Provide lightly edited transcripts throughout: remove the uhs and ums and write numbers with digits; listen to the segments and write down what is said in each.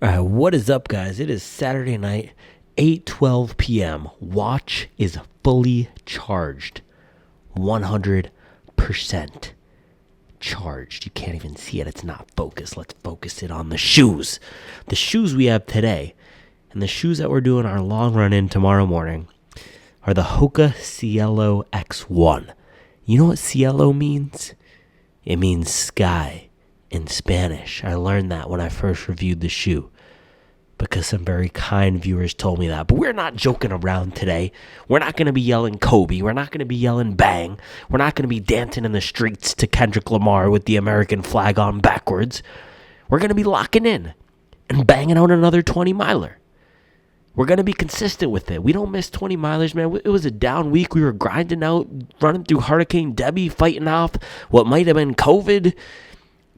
All right, what is up, guys? It is Saturday night, 8:12 p.m. Watch is fully charged, 100% charged. You can't even see it. It's not focused. Let's focus it on the shoes. The shoes we have today and the shoes that we're doing our long run in tomorrow morning are the Hoka Cielo X-1. You know what Cielo means? It means sky in Spanish. I learned that when I first reviewed the shoe because some very kind viewers told me that. But we're not joking around today. We're not going to be yelling Kobe. We're not going to be yelling bang. We're not going to be dancing in the streets to Kendrick Lamar with the American flag on backwards. We're going to be locking in and banging out another 20-miler. We're going to be consistent with it. We don't miss 20 milers, man. It was a down week. We were grinding out, running through Hurricane Debbie, fighting off what might have been COVID.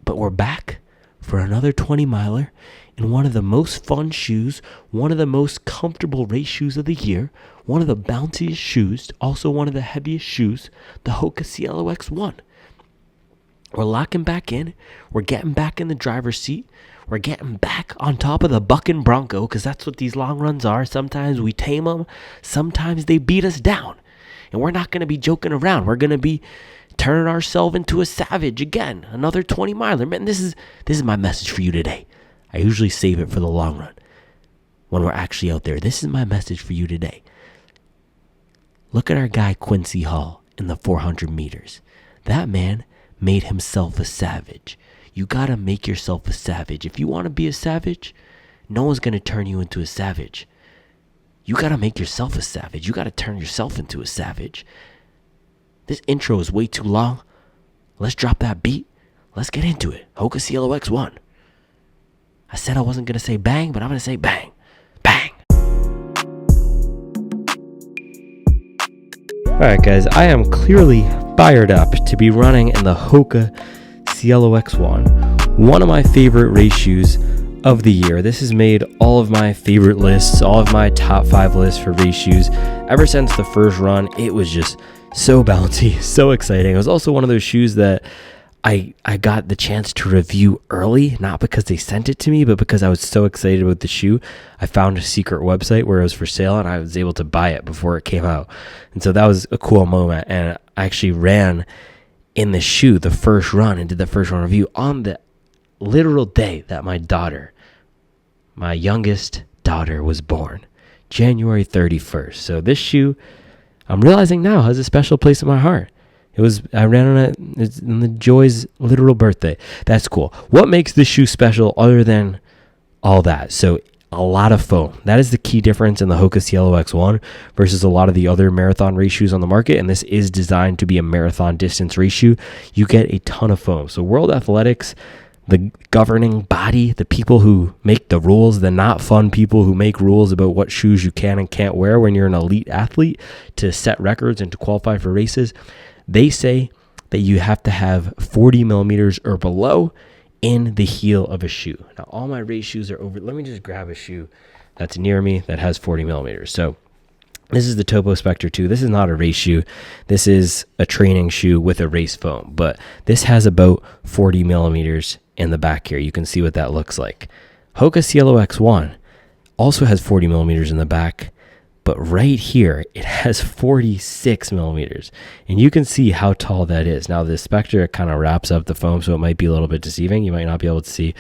But we're back for another 20-miler in one of the most fun shoes, one of the most comfortable race shoes of the year, one of the bounciest shoes, also one of the heaviest shoes, the Hoka Cielo X-1. We're locking back in. We're getting back in the driver's seat. We're getting back on top of the bucking Bronco because that's what these long runs are. Sometimes we tame them. Sometimes they beat us down. And we're not going to be joking around. We're going to be turning ourselves into a savage again. Another 20-miler. Man, this is my message for you today. I usually save it for the long run when we're actually out there. This is my message for you today. Look at our guy Quincy Hall in the 400 meters. That man made himself a savage. You got to make yourself a savage. If you want to be a savage, no one's going to turn you into a savage. You got to make yourself a savage. You got to turn yourself into a savage. This intro is way too long. Let's drop that beat. Let's get into it. Hoka Cielo X-1. I said I wasn't going to say bang, but I'm going to say bang. Bang. All right, guys. I am clearly fired up to be running in the Hoka Cielo X-1. One of my favorite race shoes of the year. This has made all of my favorite lists, all of my top 5 lists for race shoes. Ever since the first run, it was just so bouncy, so exciting. It was also one of those shoes that I got the chance to review early, not because they sent it to me, but because I was so excited about the shoe. I found a secret website where it was for sale and I was able to buy it before it came out. And so that was a cool moment. And I actually ran in the shoe the first run and did the first run review on the literal day that my youngest daughter was born, January 31st. So this shoe, I'm realizing now, has a special place in my heart. I ran on it on the Joy's literal birthday. That's cool. What makes this shoe special other than all that? So a lot of foam. That is the key difference in the Hoka Cielo X-1 versus a lot of the other marathon race shoes on the market. And this is designed to be a marathon distance race shoe. You get a ton of foam. So World Athletics, the governing body, the people who make the rules, the not fun people who make rules about what shoes you can and can't wear when you're an elite athlete to set records and to qualify for races, they say that you have to have 40 millimeters or below in the heel of a shoe. Now, all my race shoes are over. Let me just grab a shoe that's near me that has 40 millimeters. So this is the Topo Spectre 2. This is not a race shoe. This is a training shoe with a race foam. But this has about 40 millimeters in the back here. You can see what that looks like. Hoka Cielo X-1 also has 40 millimeters in the back. But right here, it has 46 millimeters. And you can see how tall that is. Now, the Spectre kind of wraps up the foam, so it might be a little bit deceiving. You might not be able to see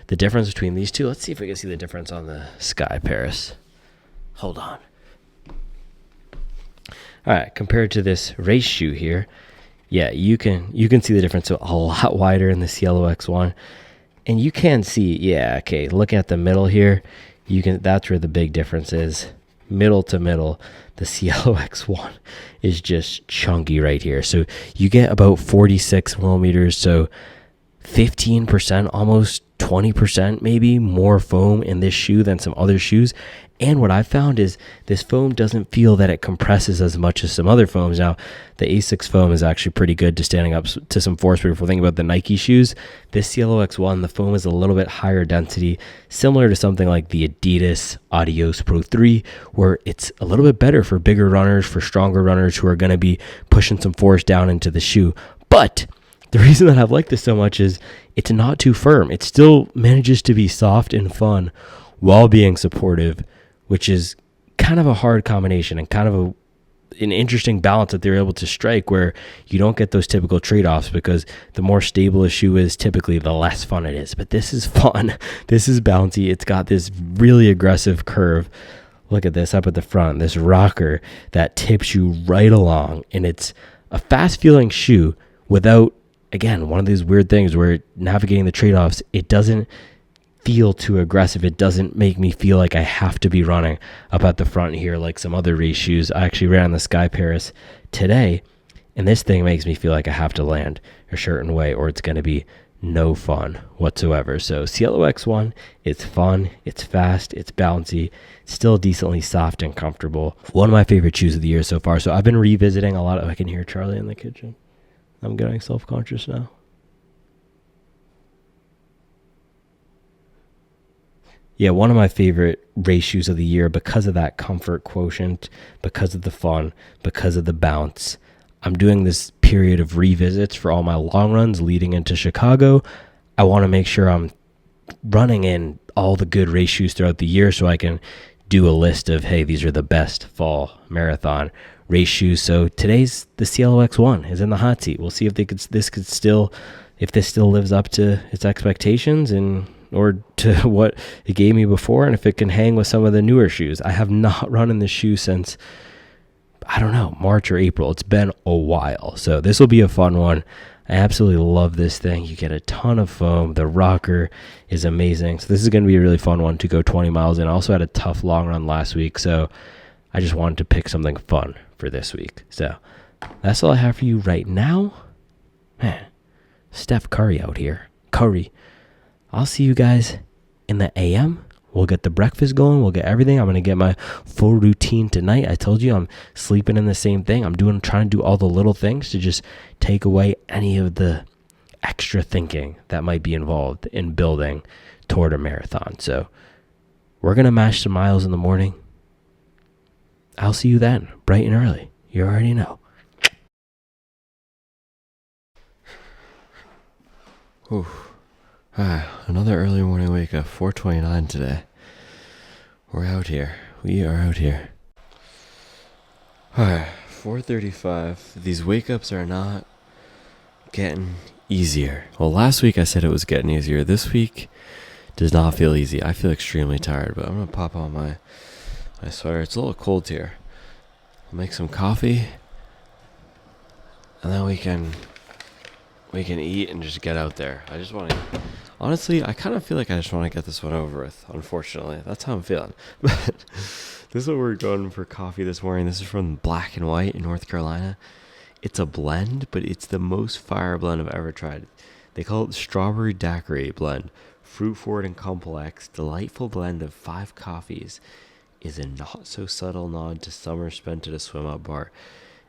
the difference between these two. Let's see if we can see the difference on the Sky Paris. Hold on. All right, compared to this race shoe here, yeah, you can see the difference. So a lot wider in the Cielo X-1. And you can see, yeah, okay, look at the middle here. That's where the big difference is. Middle to middle, the Cielo X-1 is just chunky right here. So you get about 46 millimeters, so 15%, almost 20% maybe more foam in this shoe than some other shoes. And what I found is this foam doesn't feel that it compresses as much as some other foams. Now, the Asics foam is actually pretty good to standing up to some force. But if we're thinking about the Nike shoes, this Cielo X-1, the foam is a little bit higher density, similar to something like the Adidas Adios Pro 3, where it's a little bit better for bigger runners, for stronger runners who are going to be pushing some force down into the shoe. But the reason that I've liked this so much is it's not too firm. It still manages to be soft and fun while being supportive, which is kind of a hard combination and kind of an interesting balance that they're able to strike, where you don't get those typical trade-offs, because the more stable a shoe is, typically the less fun it is. But this is fun. This is bouncy. It's got this really aggressive curve. Look at this up at the front, this rocker that tips you right along, and it's a fast-feeling shoe without, again, one of these weird things where navigating the trade-offs, it doesn't feel too aggressive. It doesn't make me feel like I have to be running up at the front here like some other race shoes. I actually ran the Sky Paris today, and this thing makes me feel like I have to land a certain way or it's going to be no fun whatsoever. So Cielo X-1, it's fun, it's fast, it's bouncy, it's still decently soft and comfortable. One of my favorite shoes of the year so far. So I've been revisiting a lot of, I can hear Charlie in the kitchen. I'm getting self-conscious now. Yeah, one of my favorite race shoes of the year because of that comfort quotient, because of the fun, because of the bounce. I'm doing this period of revisits for all my long runs leading into Chicago. I want to make sure I'm running in all the good race shoes throughout the year so I can do a list of, hey, these are the best fall marathon race shoes. So today's the Cielo X-1 is in the hot seat. We'll see if this still lives up to its expectations and or to what it gave me before, and if it can hang with some of the newer shoes. I have not run in this shoe since, I don't know, March or April. It's been a while. So this will be a fun one. I absolutely love this thing. You get a ton of foam. The rocker is amazing. So this is going to be a really fun one to go 20 miles in. I also had a tough long run last week, so I just wanted to pick something fun for this week. So that's all I have for you right now. Man, Steph Curry out here. Curry. I'll see you guys in the AM. We'll get the breakfast going. We'll get everything. I'm going to get my full routine tonight. I told you I'm sleeping in the same thing. I'm trying to do all the little things to just take away any of the extra thinking that might be involved in building toward a marathon. So we're going to mash some miles in the morning. I'll see you then, bright and early. You already know. Ooh. Another early morning wake up, 4:29 today. We're out here. We are out here. 4:35. These wake ups are not getting easier. Well, last week I said it was getting easier. This week does not feel easy. I feel extremely tired, but I'm going to pop on my sweater. It's a little cold here. I'll make some coffee, and then we can eat and just get out there. I just want to... Honestly, I kind of feel like I just want to get this one over with, unfortunately. That's how I'm feeling. But this is what we're going for coffee this morning. This is from Black and White in North Carolina. It's a blend, but it's the most fire blend I've ever tried. They call it the Strawberry Daiquiri blend. Fruit forward and complex, delightful blend of 5 coffees is a not-so-subtle nod to summer spent at a swim-up bar.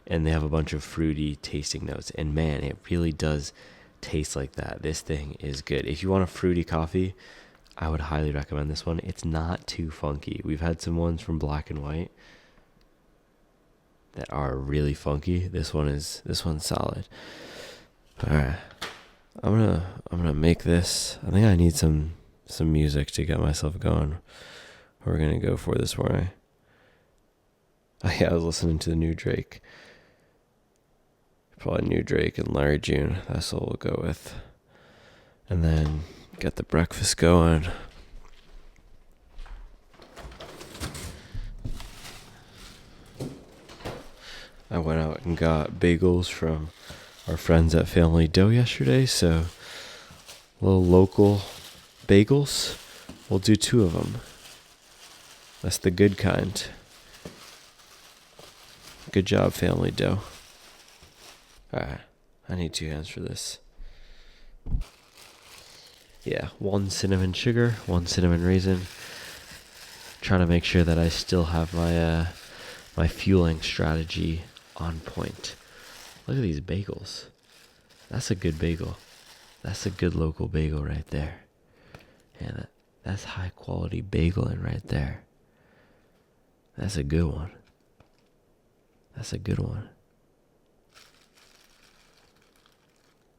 And they have a bunch of fruity tasting notes. And man, it really does taste like that. This thing is good. If you want a fruity coffee, I would highly recommend this one. It's not too funky. We've had some ones from Black and White that are really funky. This one's solid. All right, I'm gonna make this. I think I need some music to get myself going. What we're gonna go for this morning. Oh yeah, I was listening to the new Drake. Probably new Drake and Larry June. That's what we'll go with. And then get the breakfast going. I went out and got bagels from our friends at Family Dough yesterday. So little local bagels. We'll do 2 of them. That's the good kind. Good job, Family Dough. Alright, I need 2 hands for this. Yeah, 1 cinnamon sugar, 1 cinnamon raisin. Trying to make sure that I still have my fueling strategy on point. Look at these bagels. That's a good bagel. That's a good local bagel right there. Yeah, that's high quality bageling right there. That's a good one. That's a good one.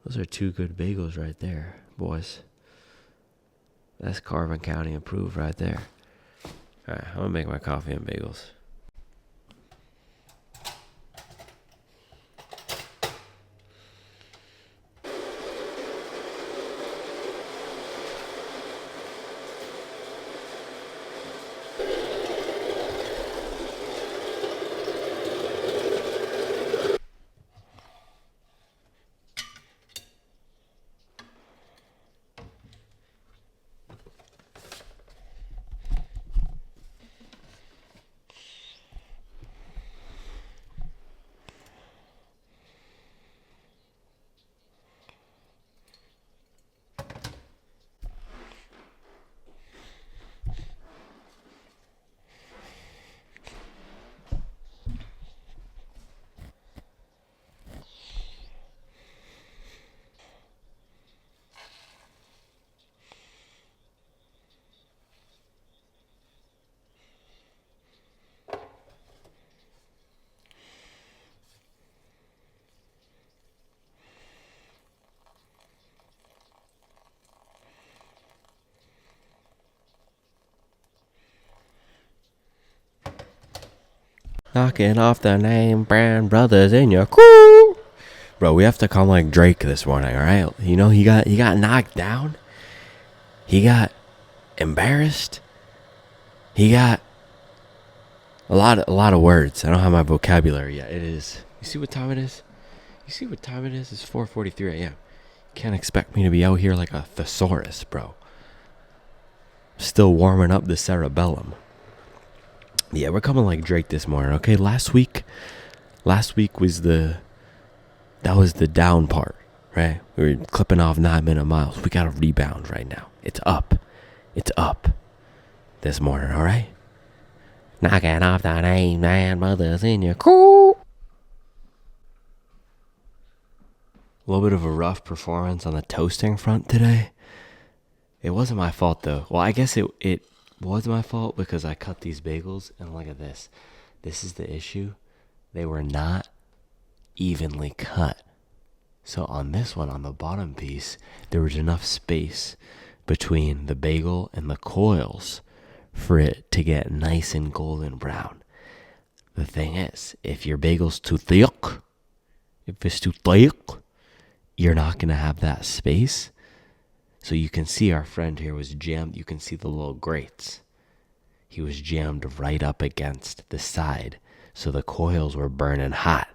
Those are two good bagels right there, boys. That's Carbon County approved right there. Alright, I'm gonna make my coffee and bagels. Knocking off the name brand brothers in your crew. Bro, we have to come like Drake this morning, alright? You know, he got knocked down. He got embarrassed. He got a lot of words. I don't have my vocabulary yet. It is. You see what time it is? It's 4:43 a.m. Can't expect me to be out here like a thesaurus, bro. Still warming up the cerebellum. Yeah, we're coming like Drake this morning, okay? Last week was that was the down part, right? We were clipping off 9-minute miles. We got to rebound right now. It's up this morning, all right? Knocking off that name, man, brothers in your crew. A little bit of a rough performance on the toasting front today. It wasn't my fault, though. Well, I guess it was my fault because I cut these bagels, and look at this. This is the issue. They were not evenly cut. So on this one, on the bottom piece, there was enough space between the bagel and the coils for it to get nice and golden brown. The thing is, if your bagel's too thick, you're not going to have that space. So you can see our friend here was jammed. You can see the little grates. He was jammed right up against the side. So the coils were burning hot.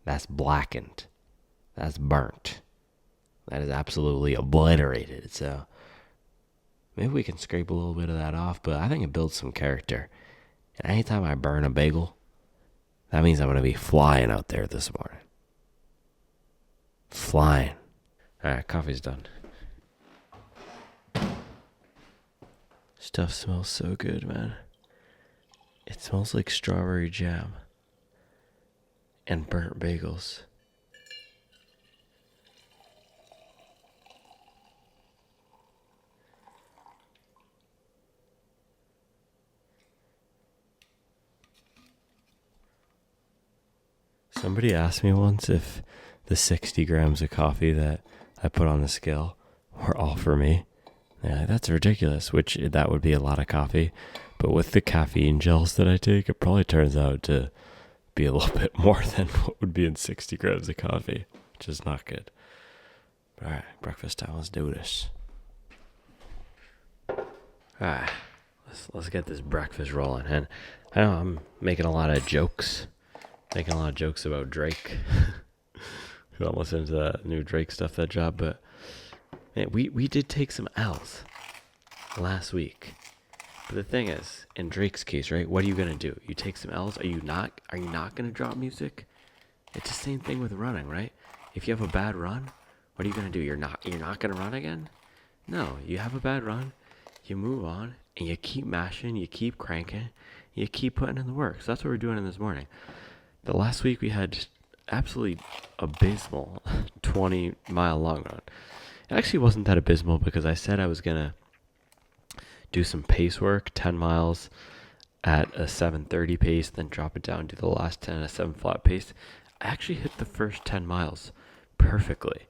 That's blackened. That's burnt. That is absolutely obliterated. So maybe we can scrape a little bit of that off. But I think it builds some character. And anytime I burn a bagel, that means I'm going to be flying out there this morning. Flying. All right, coffee's done. Stuff smells so good, man. It smells like strawberry jam and burnt bagels. Somebody asked me once if the 60 grams of coffee that I put on the scale were all for me. Yeah, that's ridiculous, which that would be a lot of coffee. But with the caffeine gels that I take, it probably turns out to be a little bit more than what would be in 60 grams of coffee, which is not good. All right, breakfast time. Let's do this. All right, let's get this breakfast rolling. And I know I'm making a lot of jokes about Drake. If you don't listen to that new Drake stuff that dropped, but man, we did take some L's last week. But the thing is, in Drake's case, right? What are you gonna do? You take some L's? Are you not gonna drop music? It's the same thing with running, right? If you have a bad run, what are you gonna do? You're not gonna run again? No, you have a bad run, you move on, and you keep mashing, you keep cranking, you keep putting in the work. So that's what we're doing in this morning. The last week we had absolutely abysmal 20-mile long run. It actually wasn't that abysmal because I said I was gonna do some pace work, 10 miles at a 7:30 pace, then drop it down to the last 10 at a 7 flat pace. I actually hit the first 10 miles perfectly.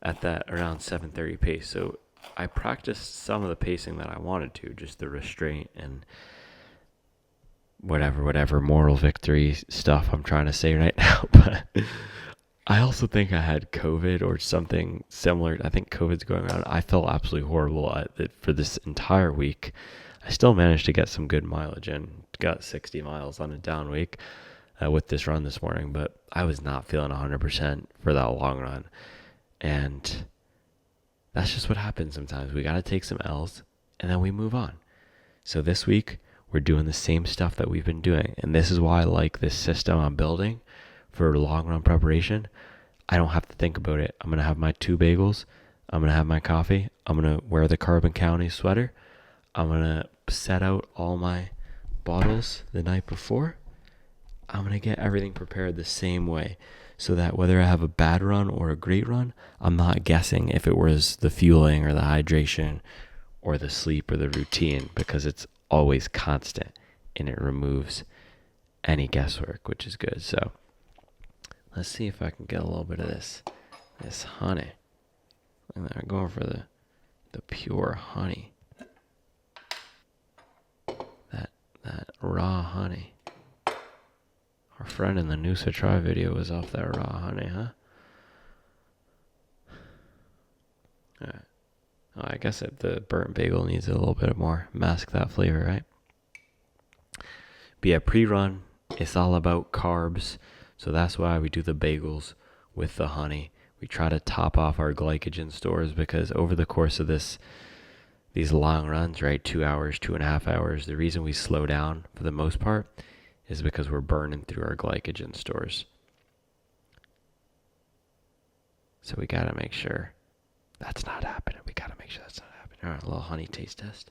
at that around 7:30 pace. So I practiced some of the pacing that I wanted to, just the restraint and whatever moral victory stuff I'm trying to say right now. But I also think I had COVID or something similar. I think COVID's going around. I felt absolutely horrible at it for this entire week. I still managed to get some good mileage in. Got 60 miles on a down week with this run this morning, but I was not feeling 100% for that long run. And that's just what happens sometimes. We got to take some L's and then we move on. So this week, we're doing the same stuff that we've been doing. And this is why I like this system I'm building for long run preparation. I don't have to think about it. I'm going to have my 2 bagels. I'm going to have my coffee. I'm going to wear the Carbon County sweater. I'm going to set out all my bottles the night before. I'm going to get everything prepared the same way so that whether I have a bad run or a great run, I'm not guessing if it was the fueling or the hydration or the sleep or the routine, because it's always constant and it removes any guesswork, which is good. So let's see if I can get a little bit of this honey. And I'm going for the pure honey. That raw honey. Our friend in the Noosa Try video was off that raw honey, huh? Alright. Oh, I guess the burnt bagel needs a little bit more. Mask that flavor, right? But yeah, pre-run, it's all about carbs. So that's why we do the bagels with the honey. We try to top off our glycogen stores because over the course of these long runs, right, 2 hours, 2.5 hours, the reason we slow down for the most part is because we're burning through our glycogen stores. So we got to make sure that's not happening. We got to make sure that's not happening. All right, a little honey taste test.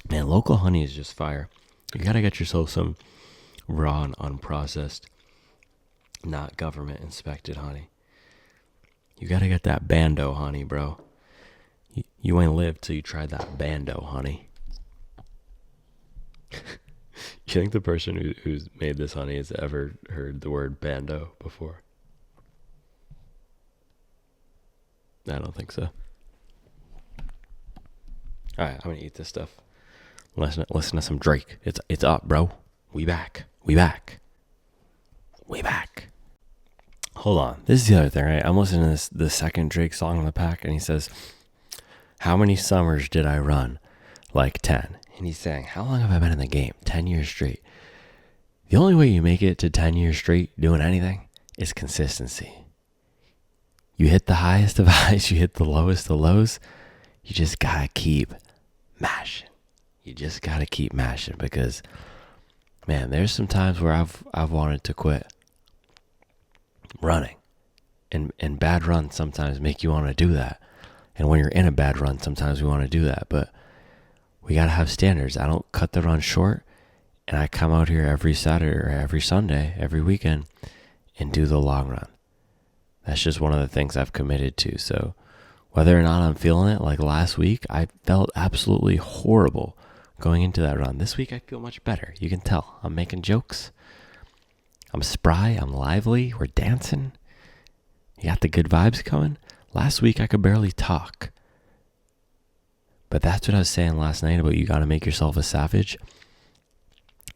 Man, local honey is just fire. You got to get yourself some raw and unprocessed, not government inspected honey. You got to get that Bando honey, bro. You ain't lived till you tried that Bando honey. You think the person who's made this honey has ever heard the word Bando before? I don't think so. Alright, I'm gonna eat this stuff. Listen to some Drake. It's up, bro. We back. Hold on. This is the other thing, right? I'm listening to the second Drake song on the pack, and he says, how many summers did I run? Like 10. And he's saying, how long have I been in the game? 10 years straight. The only way you make it to 10 years straight doing anything is consistency. You hit the highest of highs, you hit the lowest of lows. You just gotta keep mashing. Because, man, there's some times where I've wanted to quit running. And bad runs sometimes make you want to do that. And when you're in a bad run, sometimes we want to do that. But we got to have standards. I don't cut the run short. And I come out here every Saturday or every Sunday, every weekend, and do the long run. That's just one of the things I've committed to. So whether or not I'm feeling it, like last week, I felt absolutely horrible going into that run. This week, I feel much better. You can tell. I'm making jokes. I'm spry. I'm lively. We're dancing. You got the good vibes coming. Last week, I could barely talk. But that's what I was saying last night about you got to make yourself a savage.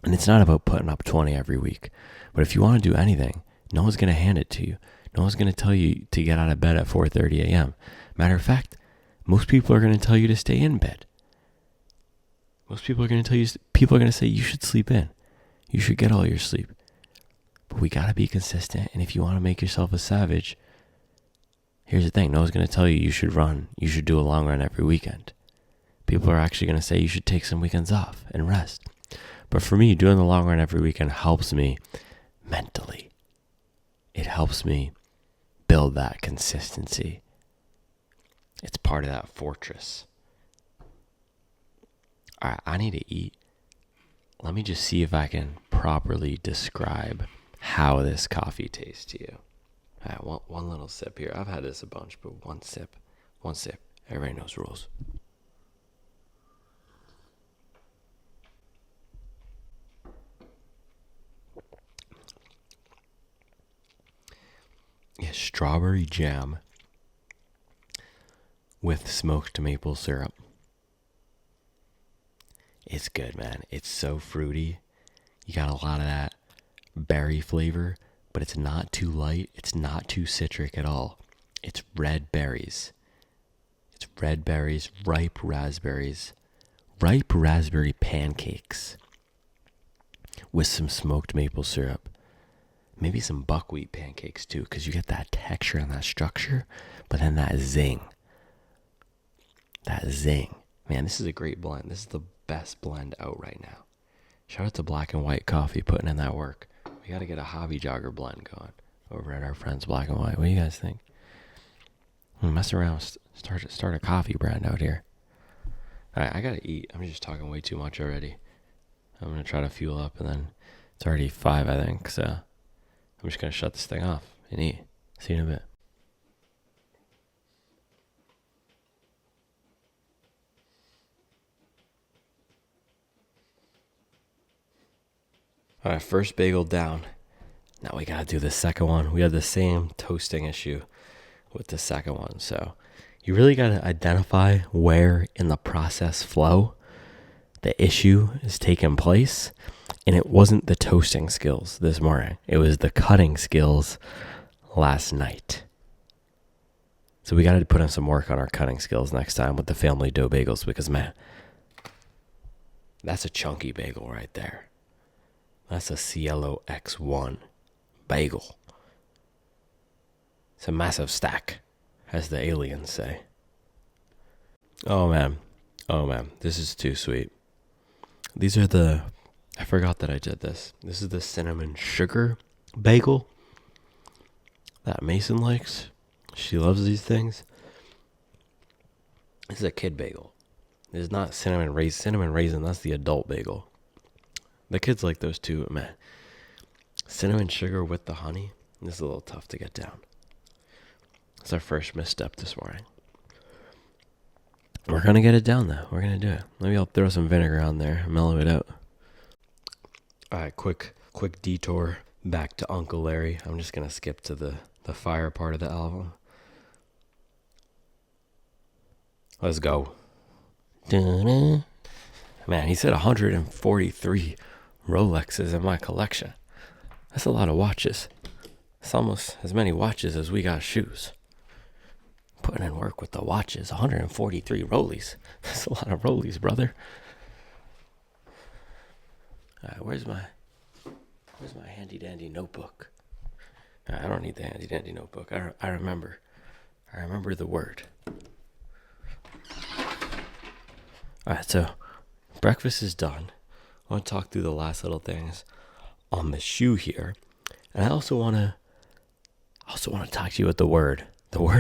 And it's not about putting up 20 every week. But if you want to do anything, no one's going to hand it to you. No one's going to tell you to get out of bed at 4:30 a.m. Matter of fact, most people are going to tell you to stay in bed. Most people are going to tell you, people are going to say you should sleep in. You should get all your sleep. But we got to be consistent. And if you want to make yourself a savage, here's the thing. No one's going to tell you you should run. You should do a long run every weekend. People are actually going to say you should take some weekends off and rest. But for me, doing the long run every weekend helps me mentally. It helps me build that consistency. It's part of that fortress. All right, I need to eat. Let me just see if I can properly describe how this coffee tastes to you. All right, one little sip here. I've had this a bunch, but one sip. Everybody knows rules. is strawberry jam with smoked maple syrup. It's good, man. It's so fruity. You got a lot of that berry flavor, but it's not too light. It's not too citric at all. It's red berries. It's red berries, ripe raspberry pancakes with some smoked maple syrup. Maybe some buckwheat pancakes too, because you get that texture and that structure, but then that zing. That zing. Man, this is a great blend. This is the best blend out right now. Shout out to Black and White Coffee putting in that work. We got to get a hobby jogger blend going over at our friends Black and White. What do you guys think? Mess around, start a coffee brand out here. All right, I got to eat. I'm just talking way too much already. I'm going to try to fuel up, and then it's already 5, I think, so I'm just going to shut this thing off and eat. See you in a bit. All right, first bagel down. Now we got to do the second one. We have the same toasting issue with the second one. So you really got to identify where in the process flow the issue is taking place. And it wasn't the toasting skills this morning. It was the cutting skills last night. So we got to put in some work on our cutting skills next time with the family dough bagels, because, man, that's a chunky bagel right there. That's a Cielo X-1 bagel. It's a massive stack, as the aliens say. Oh man, this is too sweet. These are I forgot that I did this. This is the cinnamon sugar bagel that Mason likes. She loves these things. This is a kid bagel. This is not cinnamon raisin, that's the adult bagel. The kids like those too, man. Cinnamon sugar with the honey, this is a little tough to get down. It's our first misstep this morning. We're going to get it down though. We're going to do it. Maybe I'll throw some vinegar on there and mellow it out. All right, quick detour back to Uncle Larry. I'm just going to skip to the fire part of the album. Let's go. Man, he said 143 Rolexes in my collection. That's a lot of watches. It's almost as many watches as we got shoes. Putting in work with the watches. 143 Rollies. That's a lot of Rollies, brother. All right, where's my handy dandy notebook? I don't need the handy dandy notebook. I remember the word. All right, so breakfast is done. I want to talk through the last little things on the shoe here, and I also want to talk to you about the word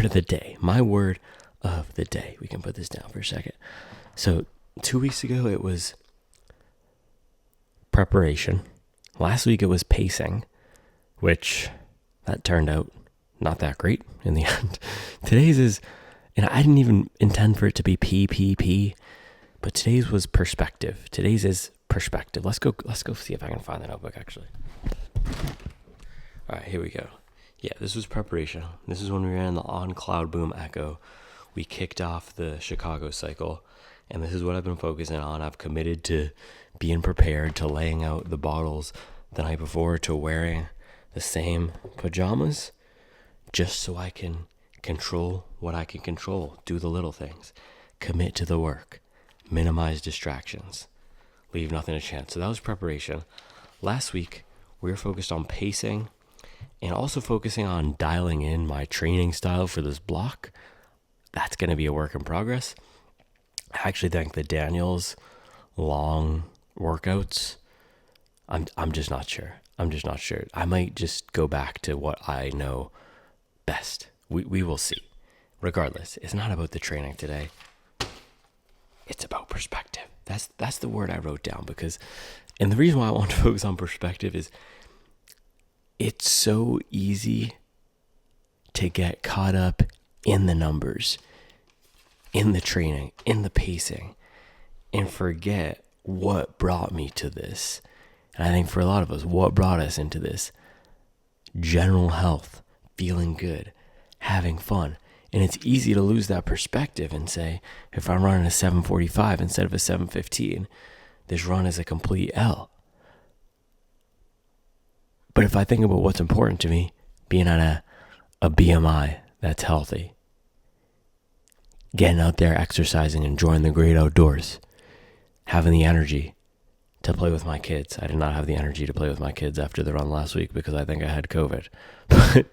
of the day. My word of the day. We can put this down for a second. So 2 weeks ago it was preparation. Last week it was pacing, which that turned out not that great in the end. Today's is, and I didn't even intend for it to be PPP, but today's was perspective. Today's is perspective. Let's go see if I can find the notebook actually. All right, here we go. Yeah, this was preparation. This is when we ran on Cloudboom Echo. We kicked off the Chicago cycle, and this is what I've been focusing on. I've committed to being prepared, to laying out the bottles the night before, to wearing the same pajamas, just so I can control what I can control, do the little things, commit to the work, minimize distractions, leave nothing to chance. So that was preparation. Last week, we were focused on pacing and also focusing on dialing in my training style for this block. That's going to be a work in progress. I actually think the Daniels long workouts, I'm just not sure. I might just go back to what I know best. We will see. Regardless, it's not about the training today. It's about perspective. That's the word I wrote down, and the reason why I want to focus on perspective is it's so easy to get caught up in the numbers, in the training, in the pacing, and forget what brought me to this. And I think for a lot of us, what brought us into this: general health, feeling good, having fun. And it's easy to lose that perspective and say, if I'm running a 7:45 instead of a 7:15, this run is a complete L. But if I think about what's important to me, being at a BMI that's healthy, getting out there, exercising, enjoying the great outdoors, having the energy to play with my kids. I did not have the energy to play with my kids after the run last week because I think I had COVID. But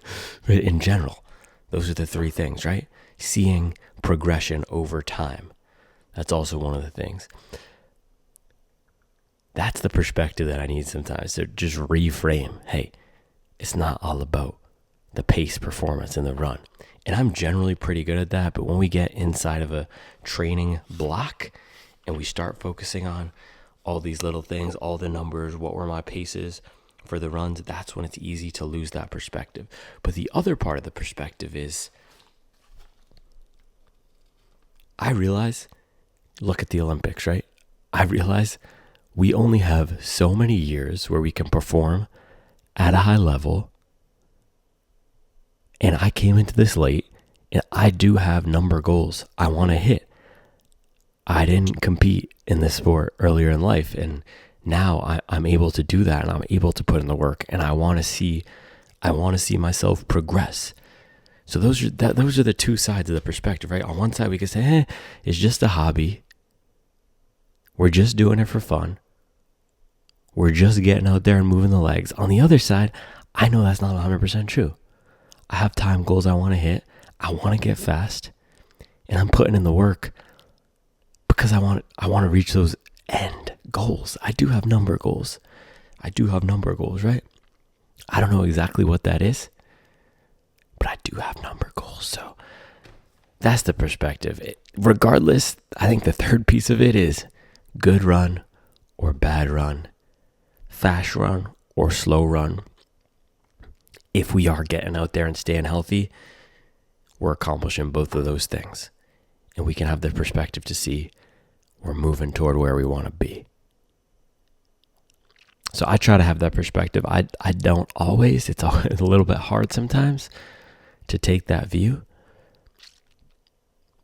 in general, those are the three things, right? Seeing progression over time. That's also one of the things. That's the perspective that I need sometimes to just reframe. Hey, it's not all about the pace performance in the run. And I'm generally pretty good at that. But when we get inside of a training block and we start focusing on all these little things, all the numbers, what were my paces for the runs, that's when it's easy to lose that perspective. But the other part of the perspective is, I realize, look at the Olympics, right? I realize we only have so many years where we can perform at a high level. And I came into this late, and I do have number goals I want to hit. I didn't compete in this sport earlier in life, and now I'm able to do that, and I'm able to put in the work, and I want to see myself progress. So those are the two sides of the perspective, right? On one side, we can say, it's just a hobby. We're just doing it for fun. We're just getting out there and moving the legs. On the other side, I know that's not 100% true. I have time goals I want to hit. I want to get fast, and I'm putting in the work because I want to reach those end goals. I do have number goals. Right? I don't know exactly what that is, but I do have number goals. So that's the perspective. Regardless, I think the third piece of it is good run or bad run, fast run or slow run. If we are getting out there and staying healthy, we're accomplishing both of those things. And we can have the perspective to see we're moving toward where we want to be. So I try to have that perspective. I don't always. It's a little bit hard sometimes to take that view.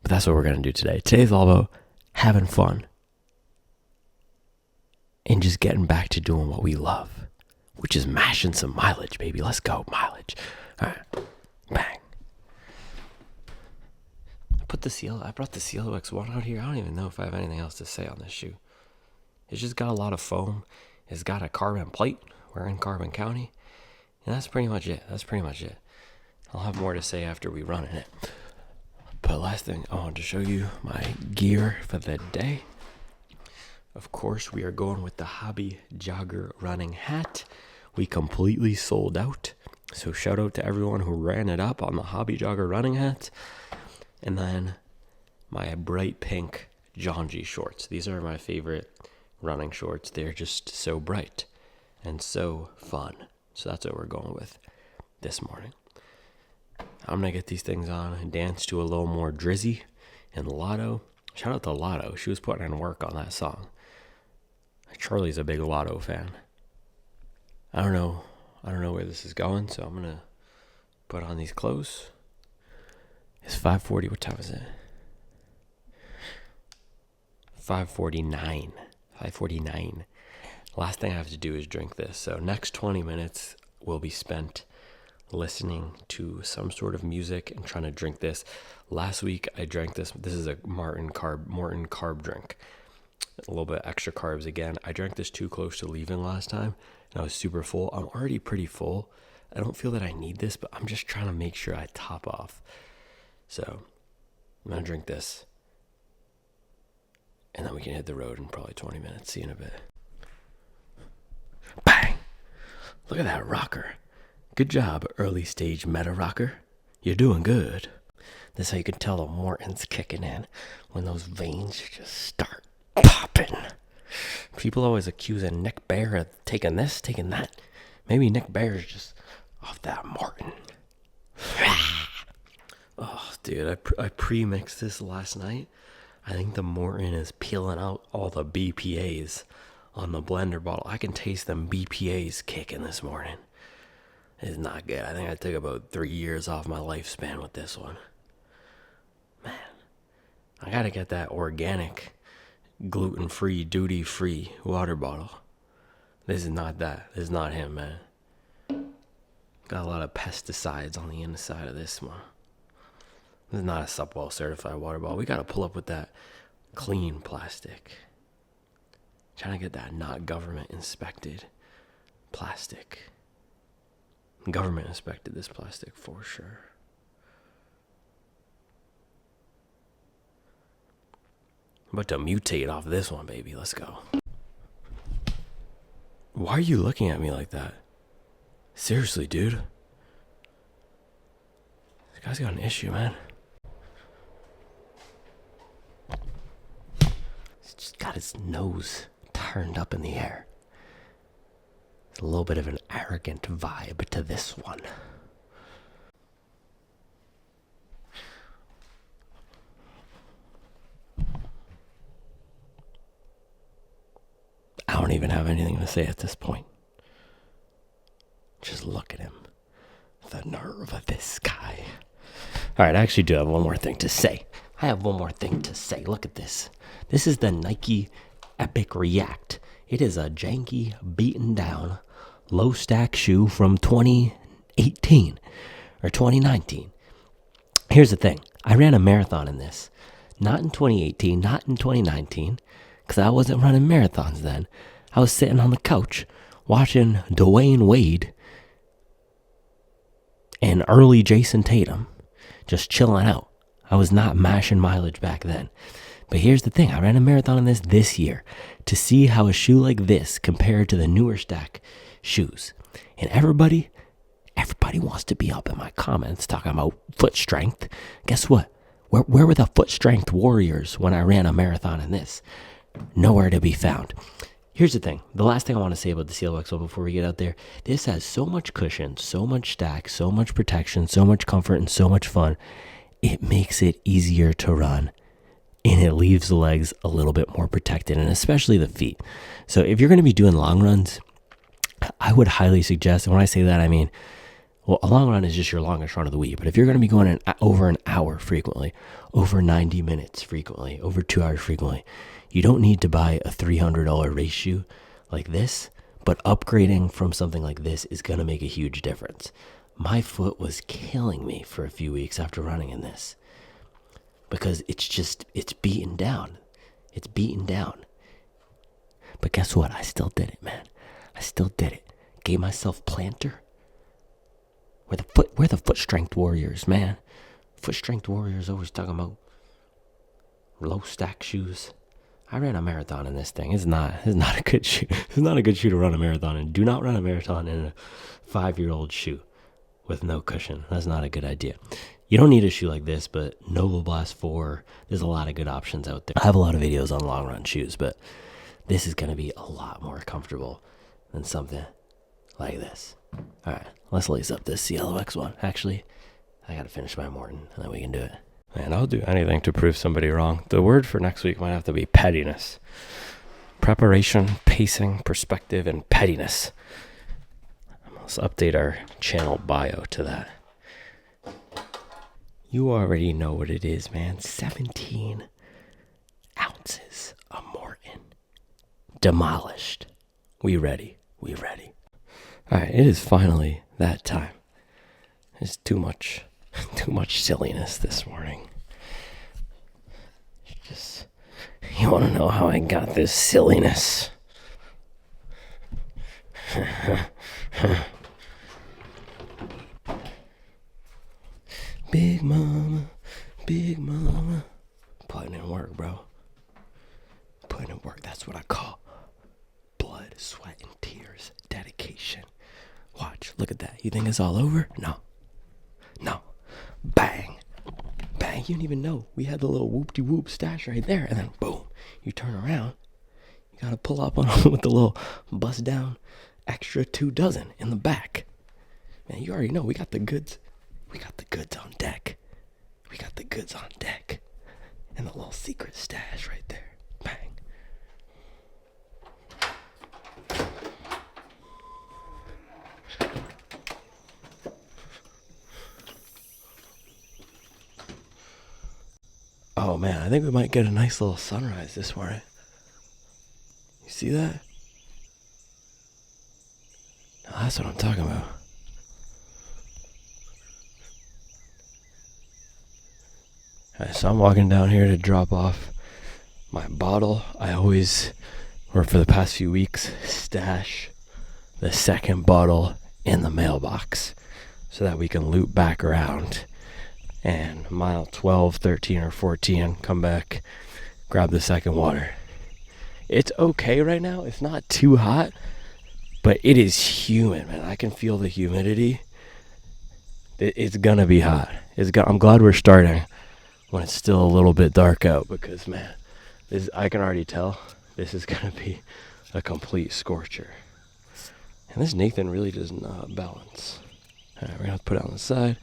But that's what we're going to do today. Today's all about having fun and just getting back to doing what we love, which is mashing some mileage, baby. Let's go, mileage. All right, bang. I brought the Cielo X-1 out here. I don't even know if I have anything else to say on this shoe. It's just got a lot of foam. It's got a carbon plate. We're in Carbon County. And that's pretty much it. I'll have more to say after we run in it. But last thing, I wanted to show you my gear for the day. Of course, we are going with the Hobby Jogger running hat. We completely sold out. So shout out to everyone who ran it up on the Hobby Jogger running hat. And then my bright pink John G shorts. These are my favorite running shorts. They're just so bright and so fun. So that's what we're going with this morning. I'm going to get these things on and dance to a little more Drizzy and Lotto. Shout out to Lotto. She was putting in work on that song. Charlie's a big Lotto fan. I don't know where this is going, so I'm going to put on these clothes. It's 5:40. What time is it? 5:49. 5:49. Last thing I have to do is drink this. So next 20 minutes will be spent listening to some sort of music and trying to drink this. Last week I drank this. This is a Morton carb drink. A little bit extra carbs again. I drank this too close to leaving last time, and I was super full. I'm already pretty full. I don't feel that I need this, but I'm just trying to make sure I top off. So I'm going to drink this, and then we can hit the road in probably 20 minutes. See you in a bit. Bang! Look at that rocker. Good job, early stage meta rocker. You're doing good. This is how you can tell the Morton's kicking in, when those veins just start popping. People always accusing Nick Bear of taking this, taking that. Maybe Nick Bear's just off that Morton. Oh, dude, I pre-mixed this last night. I think the Morton is peeling out all the BPAs on the blender bottle. I can taste them BPAs kicking this morning. It's not good. I think I took about 3 years off my lifespan with this one. Man, I gotta get that organic, gluten-free, duty-free water bottle. This is not that. This is not him, man. Got a lot of pesticides on the inside of this one. This is not a Supwell certified water bottle. We gotta pull up with that clean plastic. Trying to get that not government inspected plastic. Government inspected this plastic for sure. I'm about to mutate off this one, baby. Let's go. Why are you looking at me like that? Seriously, dude. This guy's got an issue, man. He's just got his nose turned up in the air. There's a little bit of an arrogant vibe to this one. I don't even have anything to say at this point. Just look at him. The nerve of this guy. All right, I actually do have one more thing to say. Look at this. This is the Nike Epic React. It is a janky, beaten down, low stack shoe from 2018 or 2019. Here's the thing. I ran a marathon in this. Not in 2018, not in 2019, because I wasn't running marathons then. I was sitting on the couch watching Dwayne Wade and early Jason Tatum just chilling out. I was not mashing mileage back then. But here's the thing. I ran a marathon in this year to see how a shoe like this compared to the newer stack shoes. And everybody wants to be up in my comments talking about foot strength. Guess what? Where were the foot strength warriors when I ran a marathon in this? Nowhere to be found. Here's the thing. The last thing I want to say about the Cielo X-1 before we get out there. This has so much cushion, so much stack, so much protection, so much comfort, and so much fun. It makes it easier to run. And it leaves the legs a little bit more protected, and especially the feet. So if you're going to be doing long runs, I would highly suggest, and when I say that, I mean, well, a long run is just your longest run of the week. But if you're going to be going over an hour frequently, over 90 minutes frequently, over 2 hours frequently, you don't need to buy a $300 race shoe like this, but upgrading from something like this is going to make a huge difference. My foot was killing me for a few weeks after running in this because it's beaten down. It's beaten down. But guess what? I still did it, man. I still did it. Gave myself planter. We're the foot strength warriors, man. Foot strength warriors always talking about low stack shoes. I ran a marathon in this thing. It's not a good shoe. It's not a good shoe to run a marathon in. Do not run a marathon in a 5-year-old shoe with no cushion. That's not a good idea. You don't need a shoe like this, but Nova Blast 4, there's a lot of good options out there. I have a lot of videos on long run shoes, but this is going to be a lot more comfortable than something like this. All right, let's lace up this Cielo X-1. Actually, I got to finish my Morton, and then we can do it. Man, I'll do anything to prove somebody wrong. The word for next week might have to be pettiness. Preparation, pacing, perspective, and pettiness. Let's update our channel bio to that. You already know what it is, man. 17 ounces of Morton. Demolished. We ready. We ready. All right, it is finally that time. There's too much silliness this morning. You want to know how I got this silliness? Big mama, putting in work, bro. Putting in work. That's what I call blood, sweat, and tears. Dedication. Watch. Look at that. You think it's all over? No. Bang. You didn't even know. We had the little whoop-de-whoop stash right there. And then, boom. You turn around. You got to pull up on with the little bust down extra 2 dozen in the back. Man, you already know. We got the goods. We got the goods on deck. And the little secret stash right there. Bang. Oh man, I think we might get a nice little sunrise this morning. You see that? Now that's what I'm talking about. Alright, so I'm walking down here to drop off my bottle. I always, or for the past few weeks, stash the second bottle in the mailbox so that we can loop back around and mile 12, 13, or 14 come back, grab the second water. It's okay right now. It's not too hot, but it is humid, man. I can feel the humidity. It's gonna be hot. I'm glad we're starting when it's still a little bit dark out, because man, I can already tell this is gonna be a complete scorcher. And this Nathan really does not balance. All right, we're gonna have to put it on the side,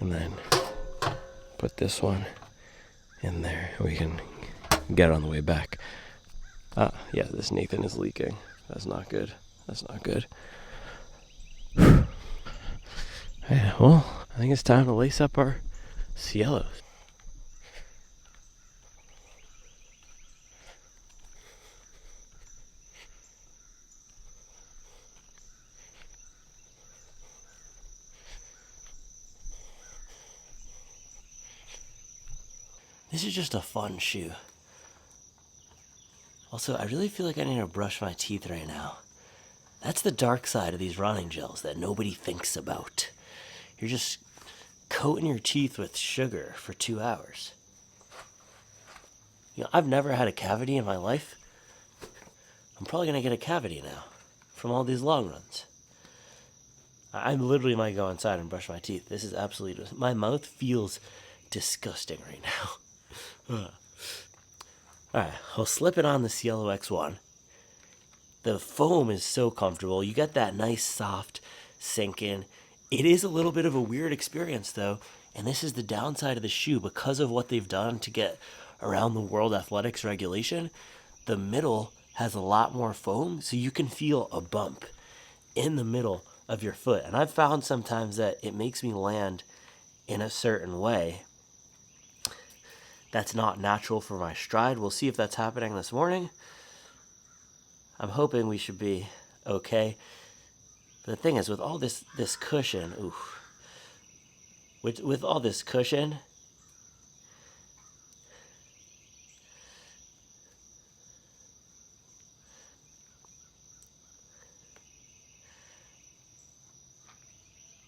and then put this one in there. We can get it on the way back. Yeah, this Nathan is leaking. That's not good. That's not good. Yeah, well, I think it's time to lace up our Cielos. This is just a fun shoe. Also, I really feel like I need to brush my teeth right now. That's the dark side of these running gels that nobody thinks about. You're just coating your teeth with sugar for 2 hours. You know, I've never had a cavity in my life. I'm probably going to get a cavity now from all these long runs. I literally might go inside and brush my teeth. This is absolutely... My mouth feels disgusting right now. Alright, I'll slip it on the Cielo X-1. The foam is so comfortable. You get that nice soft sink in. It is a little bit of a weird experience though, and this is the downside of the shoe because of what they've done to get around the World Athletics regulation. The middle has a lot more foam, so you can feel a bump in the middle of your foot. And I've found sometimes that it makes me land in a certain way that's not natural for my stride. We'll see if that's happening this morning. I'm hoping we should be okay. But the thing is, with all this cushion, with all this cushion,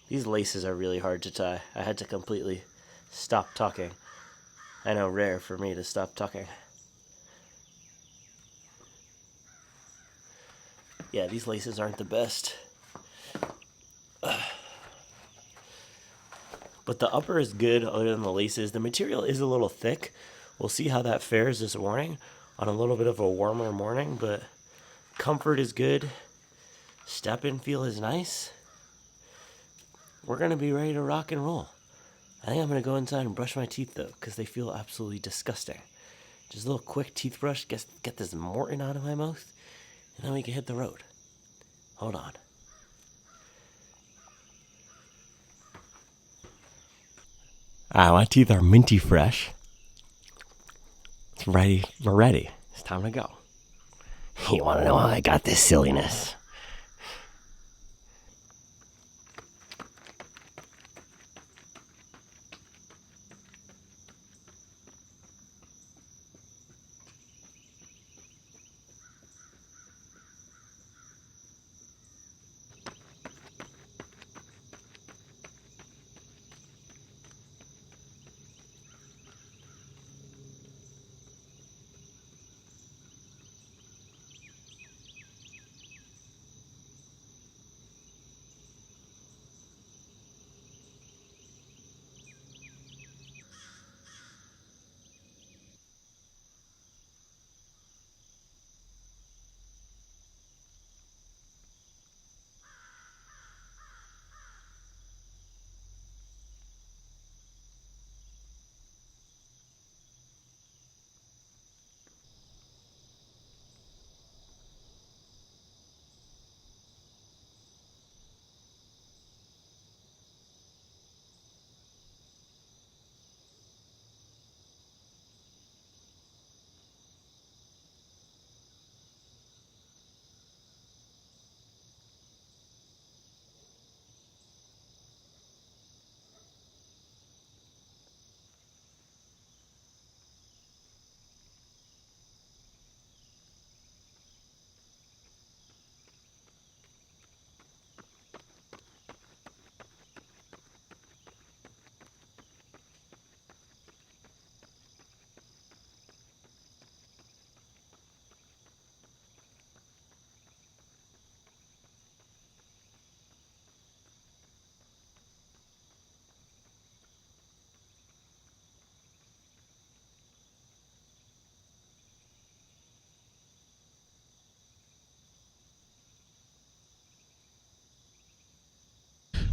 these laces are really hard to tie. I had to completely stop talking. I know, rare for me to stop talking. Yeah, these laces aren't the best. But the upper is good other than the laces. The material is a little thick. We'll see how that fares this morning on a little bit of a warmer morning, but comfort is good. Step and feel is nice. We're going to be ready to rock and roll. I think I'm going to go inside and brush my teeth though, because they feel absolutely disgusting. Just a little quick teeth brush, get this Morton out of my mouth, and then we can hit the road. Hold on. My teeth are minty fresh. It's ready. We're ready. It's time to go. You want to know how I got this silliness?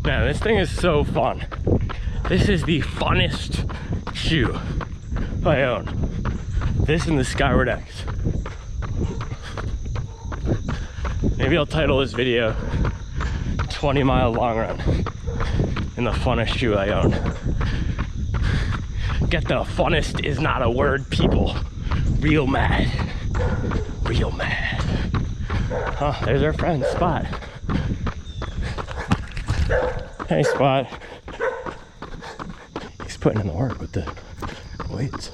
Man, this thing is so fun. This is the funnest shoe I own. This and the Skyward X. Maybe I'll title this video 20-mile long run in the funnest shoe I own. Get the funnest is not a word, people. Real mad. Real mad. Huh, there's our friend, Spot. Hey, Spot. He's putting in the work with the weights.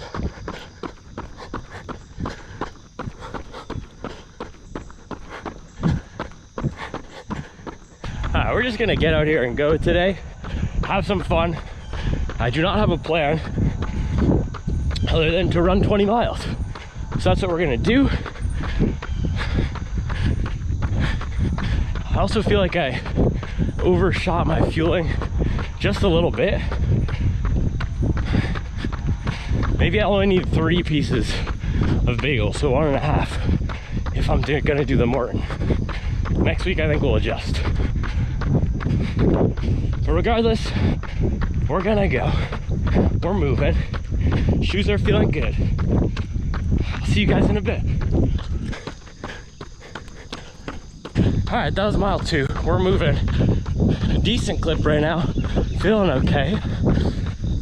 We're just gonna get out here and go today. Have some fun. I do not have a plan other than to run 20 miles. So that's what we're gonna do. I also feel like I overshot my fueling just a little bit. Maybe I only need 3 pieces of bagel, so 1.5 if I'm gonna do the Morton. Next week I think we'll adjust. But regardless, we're gonna go. We're moving. Shoes are feeling good. I'll see you guys in a bit. Alright, that was mile 2. We're moving. A decent clip right now. Feeling okay.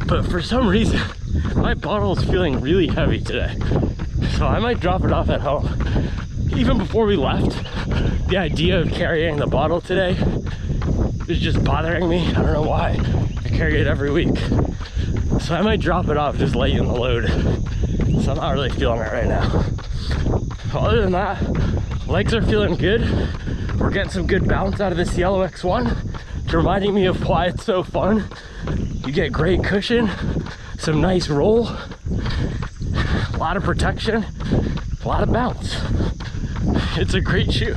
But for some reason, my bottle is feeling really heavy today. So I might drop it off at home. Even before we left, the idea of carrying the bottle today is just bothering me. I don't know why. I carry it every week. So I might drop it off, just lighten the load. So I'm not really feeling it right now. Other than that, legs are feeling good. We're getting some good bounce out of the Cielo X-1. It's reminding me of why it's so fun. You get great cushion, some nice roll, a lot of protection, a lot of bounce. It's a great shoe.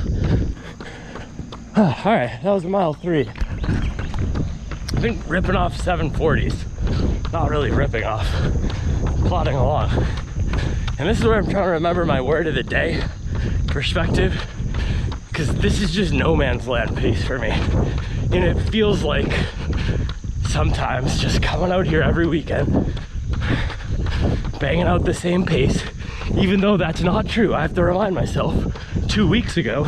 All right, that was mile 3. I've been ripping off 740s. Not really ripping off, plodding along. And this is where I'm trying to remember my word of the day, perspective, because this is just no man's land pace for me. And it feels like sometimes just coming out here every weekend, banging out the same pace, even though that's not true. I have to remind myself, 2 weeks ago,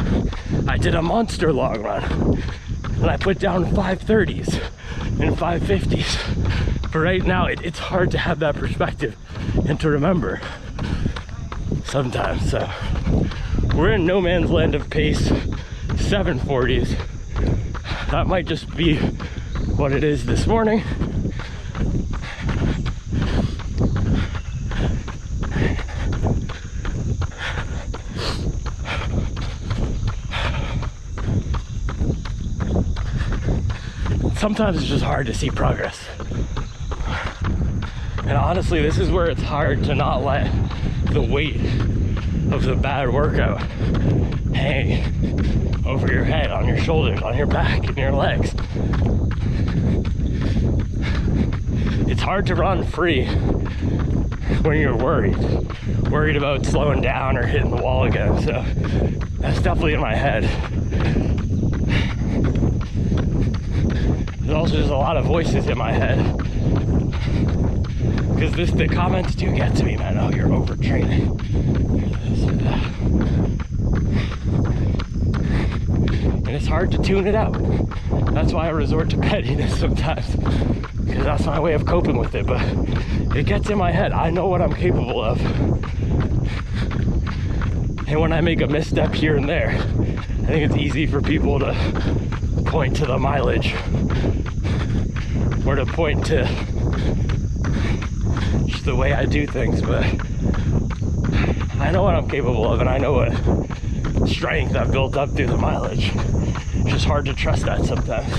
I did a monster long run and I put down 530s and 550s. But right now, it's hard to have that perspective and to remember sometimes. So we're in no man's land of pace, 740s. That might just be what it is this morning. Sometimes it's just hard to see progress. And honestly, this is where it's hard to not let the weight of the bad workout hang over your head, on your shoulders, on your back, and your legs. It's hard to run free when you're worried about slowing down or hitting the wall again. So that's definitely in my head. There's also just a lot of voices in my head, because the comments do get to me, man. Oh, you're overtraining. This or that. And it's hard to tune it out. That's why I resort to pettiness sometimes, because that's my way of coping with it. But it gets in my head. I know what I'm capable of. And when I make a misstep here and there, I think it's easy for people to point to the mileage, or to point to just the way I do things. But I know what I'm capable of, and I know what strength I've built up through the mileage. It's just hard to trust that sometimes.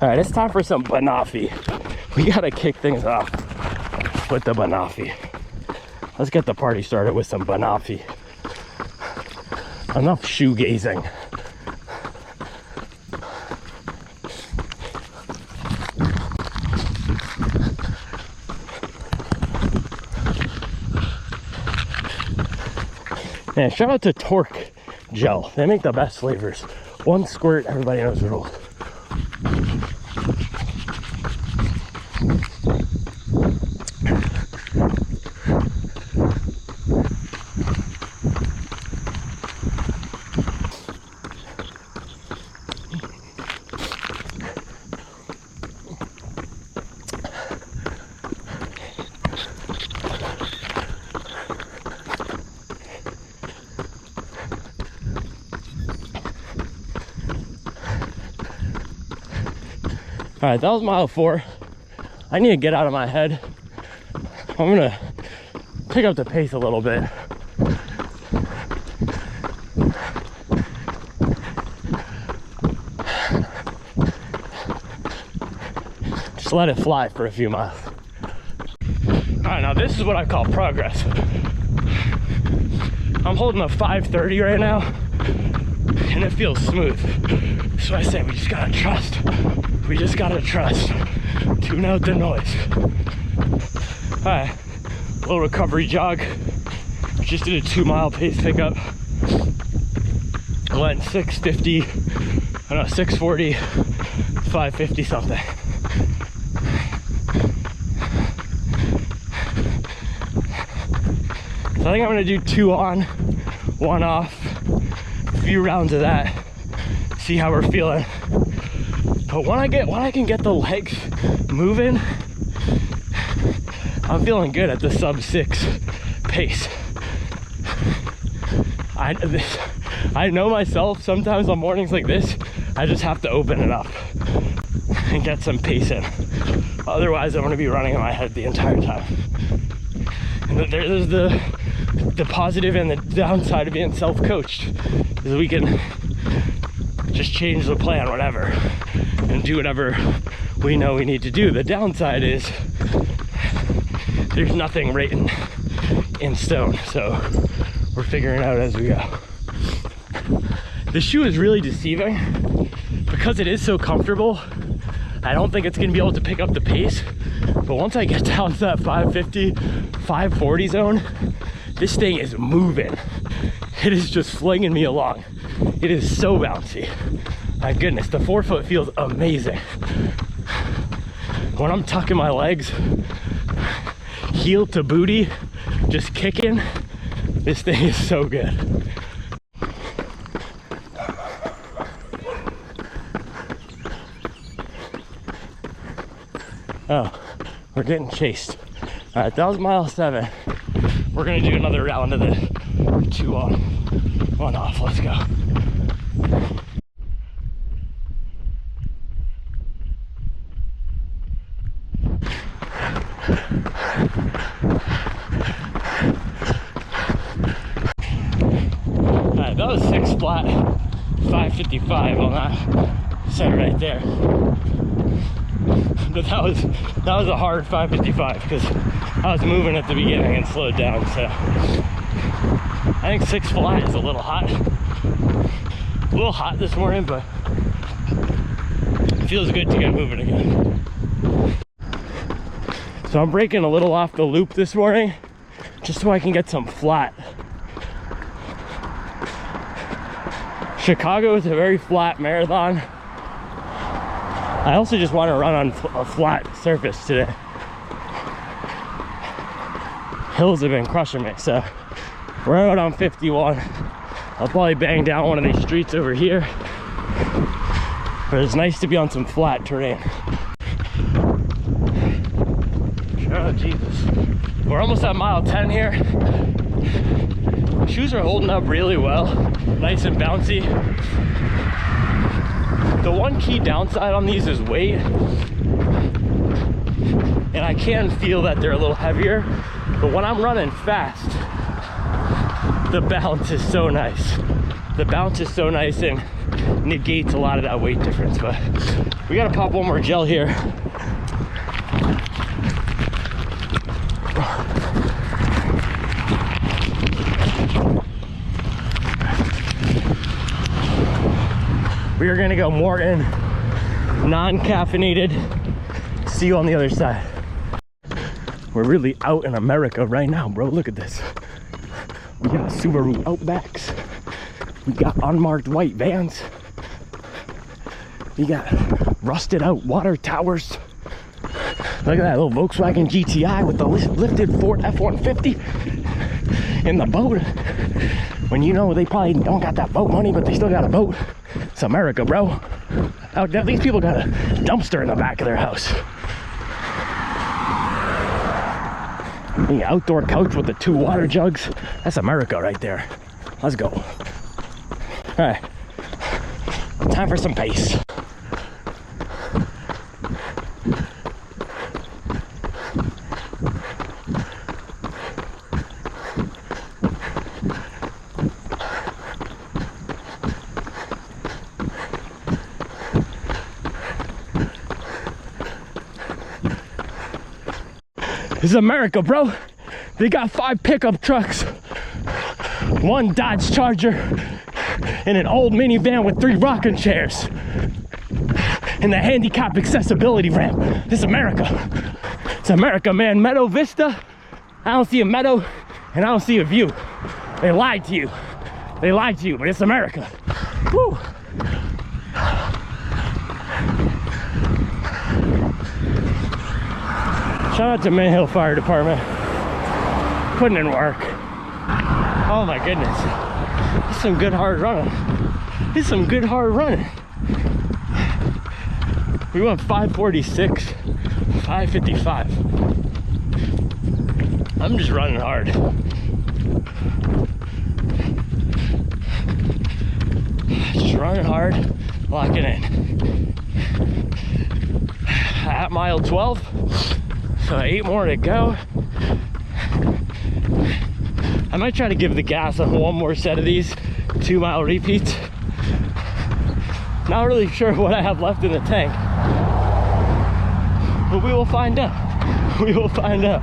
All right, it's time for some BANNOFFEE. We gotta kick things off with the BANNOFFEE. Let's get the party started with some BANNOFFEE. Enough shoegazing. Man, shout out to Torque Gel. They make the best flavors. One squirt, everybody knows the rules. All right, that was mile 4. I need to get out of my head. I'm gonna pick up the pace a little bit. Just let it fly for a few miles. All right, now this is what I call progress. I'm holding a 5:30 right now, and it feels smooth. So I say we just gotta trust. We just gotta trust. Tune out the noise. All right, little recovery jog. Just did a 2-mile pace pickup. I went 650, I don't know, 640, 550 something. So I think I'm gonna do 2 on, 1 off, a few rounds of that, see how we're feeling. But when I can get the legs moving, I'm feeling good at the sub 6 pace. I know myself, sometimes on mornings like this, I just have to open it up and get some pace in. Otherwise, I'm gonna be running in my head the entire time. And there's the positive and the downside of being self-coached, is we can just change the plan, whatever, and do whatever we know we need to do. The downside is there's nothing written in stone, so we're figuring it out as we go. The shoe is really deceiving because it is so comfortable. I don't think it's gonna be able to pick up the pace, but once I get down to that 550, 540 zone, this thing is moving. It is just flinging me along. It is so bouncy. My goodness, the forefoot feels amazing. When I'm tucking my legs, heel to booty, just kicking, this thing is so good. Oh, we're getting chased. All right, that was mile 7. We're gonna do another round of the 2 on, 1 off. Let's go. All right, that was 6 flat, 555 on that set right there. But that was a hard 555 because I was moving at the beginning and slowed down. So I think 6 flat is a little hot. A little hot this morning, but it feels good to get moving again. So I'm breaking a little off the loop this morning just so I can get some flat. Chicago is a very flat marathon. I also just want to run on a flat surface today. Hills have been crushing me, so we're out on 51. I'll probably bang down one of these streets over here, but it's nice to be on some flat terrain. Oh Jesus, we're almost at mile 10 here. Shoes are holding up really well, nice and bouncy. The one key downside on these is weight, and I can feel that they're a little heavier, but when I'm running fast, the bounce is so nice. The bounce is so nice and negates a lot of that weight difference. But we gotta pop one more gel here. We are gonna go more in non-caffeinated. See you on the other side. We're really out in America right now, bro. Look at this. We got Subaru Outbacks. We got unmarked white vans. We got rusted out water towers. Look at that little Volkswagen GTI with the lifted Ford F-150 in the boat. When you know they probably don't got that boat money, but they still got a boat. It's America, bro. Out there, these people got a dumpster in the back of their house. The outdoor couch with the 2 water jugs. That's America right there. Let's go. All right, time for some pace. This is America, bro. They got 5 pickup trucks, 1 Dodge Charger, and an old minivan with 3 rocking chairs, and the handicap accessibility ramp. This is America. It's America, man. Meadow Vista. I don't see a meadow, and I don't see a view. They lied to you. They lied to you, but it's America. Woo. Shout out to Mint Hill Fire Department. Putting in work. Oh my goodness. This is some good hard running. This is some good hard running. We went 546, 555. I'm just running hard. Just running hard, locking in. At mile 12. So 8 more to go. I might try to give the gas on 1 more set of these 2-mile repeats. Not really sure what I have left in the tank, but we will find out. We will find out.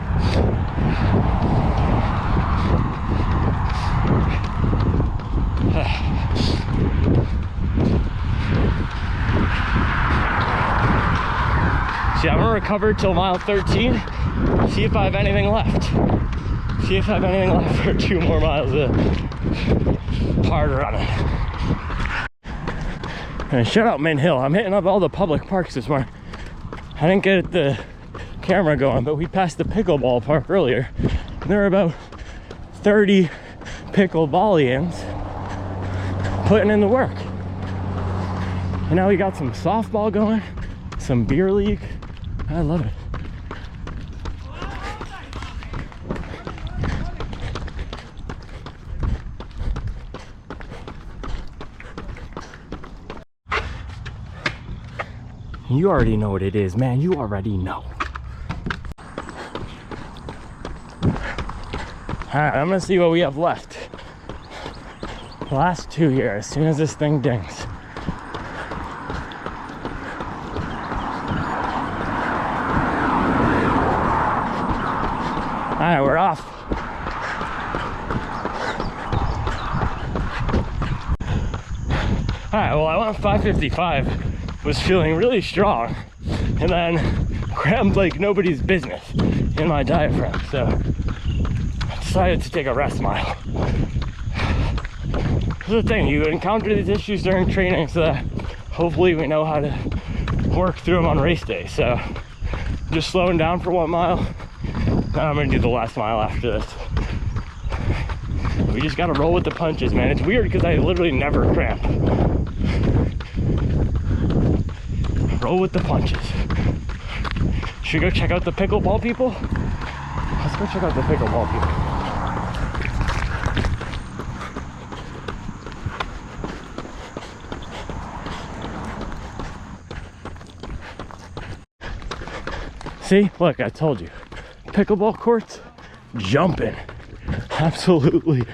See, I'm gonna recover till mile 13, see if I have anything left. See if I have anything left for 2 more miles of hard running. And shout out Mint Hill. I'm hitting up all the public parks this morning. I didn't get the camera going, but we passed the pickleball park earlier. There are about 30 pickleballians putting in the work. And now we got some softball going, some beer league. I love it. You already know what it is, man. You already know. Alright, I'm gonna see what we have left. Last 2 here, as soon as this thing dings. Alright, we're off. Alright, well, I went 555. Was feeling really strong, and then crammed like nobody's business in my diaphragm, so I decided to take a rest mile. This is the thing, you encounter these issues during training so that hopefully we know how to work through them on race day. So just slowing down for 1 mile. Now I'm gonna do the last mile after this. We just gotta roll with the punches, man. It's weird because I literally never cramp. Roll with the punches. Should we go check out the pickleball people? Let's go check out the pickleball people. See, look, I told you. Pickleball courts, jumping. Absolutely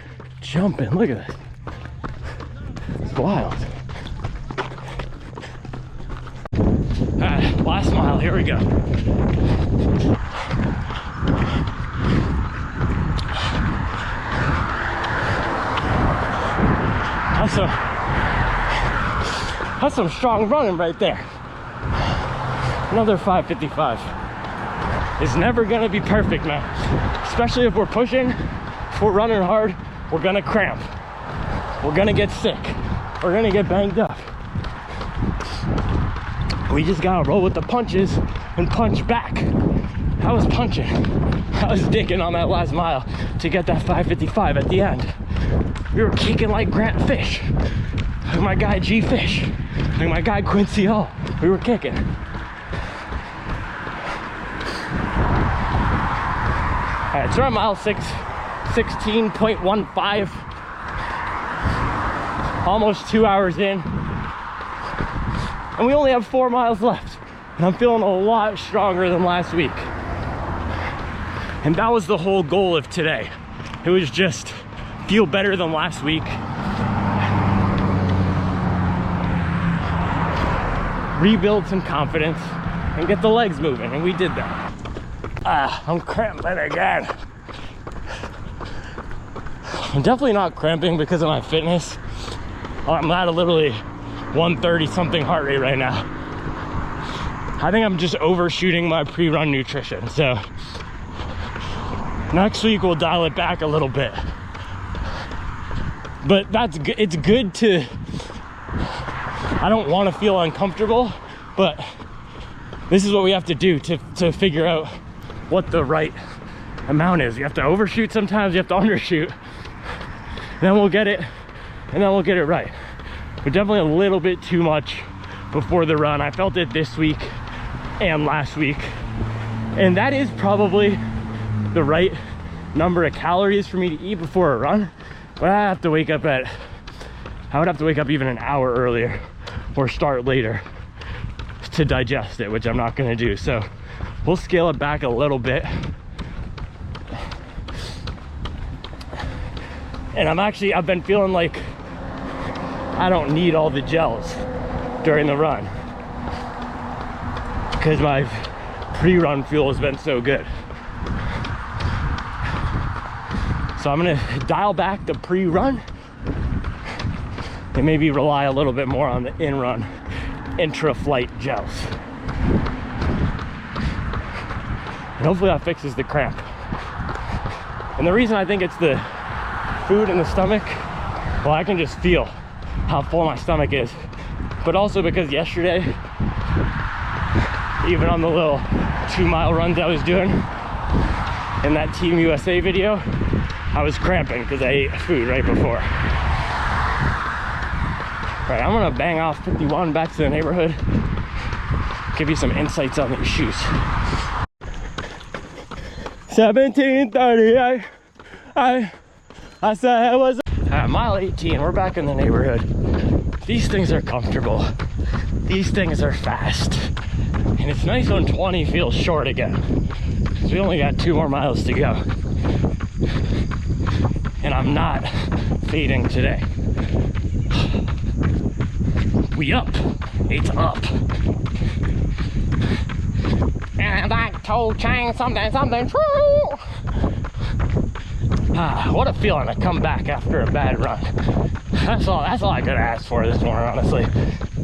jumping. Look at this. It's wild. Alright, last mile, here we go. That's some strong running right there. Another 555. It's never gonna be perfect, man. Especially if we're pushing, if we're running hard, we're gonna cramp. We're gonna get sick. We're gonna get banged up. We just gotta roll with the punches and punch back. I was punching. I was digging on that last mile to get that 5:55 at the end. We were kicking like Grant Fish, like my guy G Fish, like my guy Quincy Hall. We were kicking. All right, so we're on mile 16.15. Almost 2 hours in. And we only have 4 miles left. And I'm feeling a lot stronger than last week. And that was the whole goal of today. It was just feel better than last week. Rebuild some confidence and get the legs moving, and we did that. I'm cramping again. I'm definitely not cramping because of my fitness. I'm at a literally 130 something heart rate right now. I think I'm just overshooting my pre-run nutrition. So next week we'll dial it back a little bit. But that's good. It's good to, I don't want to feel uncomfortable, but this is what we have to do to figure out what the right amount is. You have to overshoot sometimes, you have to undershoot. Then we'll get it, and then we'll get it right. But definitely a little bit too much before the run. I felt it this week and last week. And that is probably the right number of calories for me to eat before a run. But I would have to wake up even an hour earlier or start later to digest it, which I'm not gonna do. So we'll scale it back a little bit. And I've been feeling like I don't need all the gels during the run because my pre-run fuel has been so good. So I'm gonna dial back the pre-run and maybe rely a little bit more on the in-run intra-flight gels. And hopefully that fixes the cramp. And the reason I think it's the food in the stomach, well, I can just feel how full my stomach is. But also because yesterday, even on the little 2 mile runs I was doing in that Team USA video, I was cramping because I ate food right before. All right, I'm gonna bang off 51 back to the neighborhood, give you some insights on these shoes. 17:38. I said it was mile 18. We're back in the neighborhood. These things are comfortable. These things are fast. And it's nice when 20 feels short again. Because we only got 2 more miles to go. And I'm not fading today. We up. It's up. And I told Chang something true. What a feeling to come back after a bad run. That's all I could ask for this morning, honestly.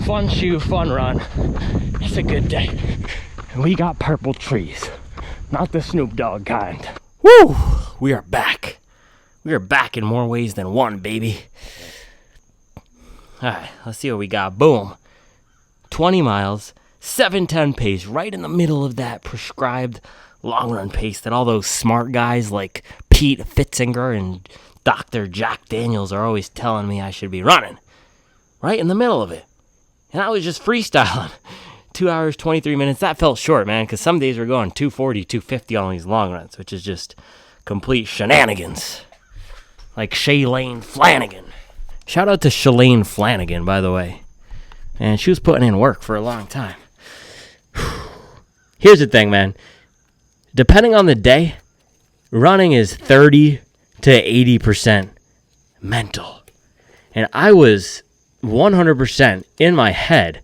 Fun shoe, fun run. It's a good day. And we got purple trees. Not the Snoop Dogg kind. Woo! We are back. We are back in more ways than one, baby. Alright, let's see what we got. Boom. 20 miles, 7:10 pace, right in the middle of that prescribed long run pace that all those smart guys like Pete Fitzinger and Dr. Jack Daniels are always telling me I should be running. Right in the middle of it. And I was just freestyling. 2 hours, 23 minutes. That felt short, man, because some days we're going 240, 250 on these long runs, which is just complete shenanigans. Like Shalane Flanagan. Shout out to Shalane Flanagan, by the way. And she was putting in work for a long time. Here's the thing, man. Depending on the day, running is 30 to 80% mental. And I was 100% in my head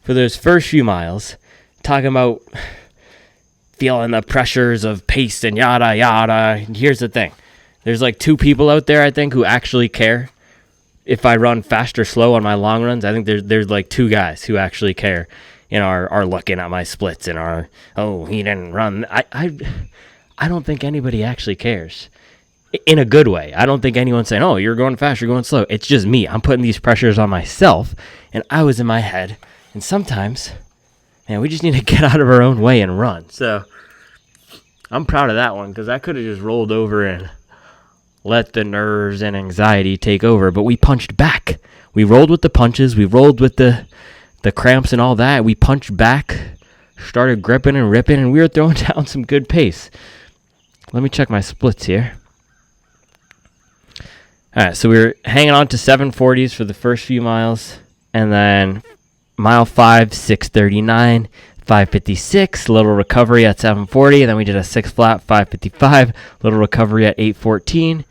for those first few miles, talking about feeling the pressures of pace and yada yada. Here's the thing. There's like 2 people out there, I think, who actually care if I run fast or slow on my long runs. I think there's like 2 guys who actually care and are looking at my splits and are, oh, he didn't run. I don't think anybody actually cares. in a good way. I don't think anyone's saying, oh, you're going fast, you're going slow. It's just me. I'm putting these pressures on myself, and I was in my head. And sometimes, man, we just need to get out of our own way and run. So I'm proud of that one, because I could have just rolled over and let the nerves and anxiety take over. But we punched back. We rolled with the punches. We rolled with the cramps and all that. We punched back, started gripping and ripping, and we were throwing down some good pace. Let me check my splits here. All right, so we were hanging on to 740s for the first few miles, and then mile 5, 639, 556, little recovery at 740, and then we did a 6 flat, 555, little recovery at 814.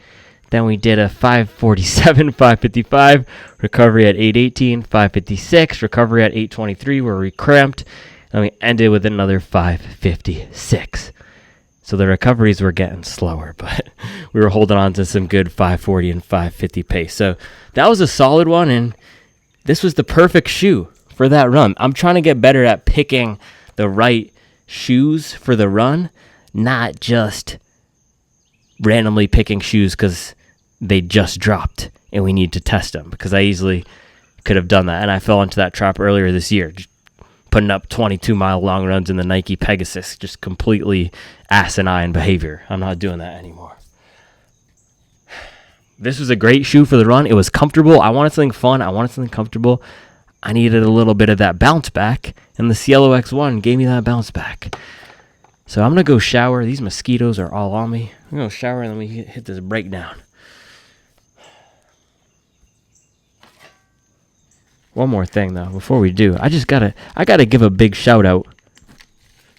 Then we did a 547, 555, recovery at 818, 556, recovery at 823 where we cramped, and we ended with another 556. So the recoveries were getting slower, but we were holding on to some good 540 and 550 pace. So that was a solid one, and this was the perfect shoe for that run. I'm trying to get better at picking the right shoes for the run, not just randomly picking shoes because they just dropped and we need to test them, because I easily could have done that. And I fell into that trap earlier this year, just putting up 22-mile long runs in the Nike Pegasus, just completely asinine behavior. I'm not doing that anymore. This was a great shoe for the run. It was comfortable. I wanted something fun. I wanted something comfortable. I needed a little bit of that bounce back, and the Cielo X-1 gave me that bounce back. So I'm going to go shower. These mosquitoes are all on me. I'm going to go shower, and then we hit this breakdown. One more thing, though, before we do. I gotta give a big shout out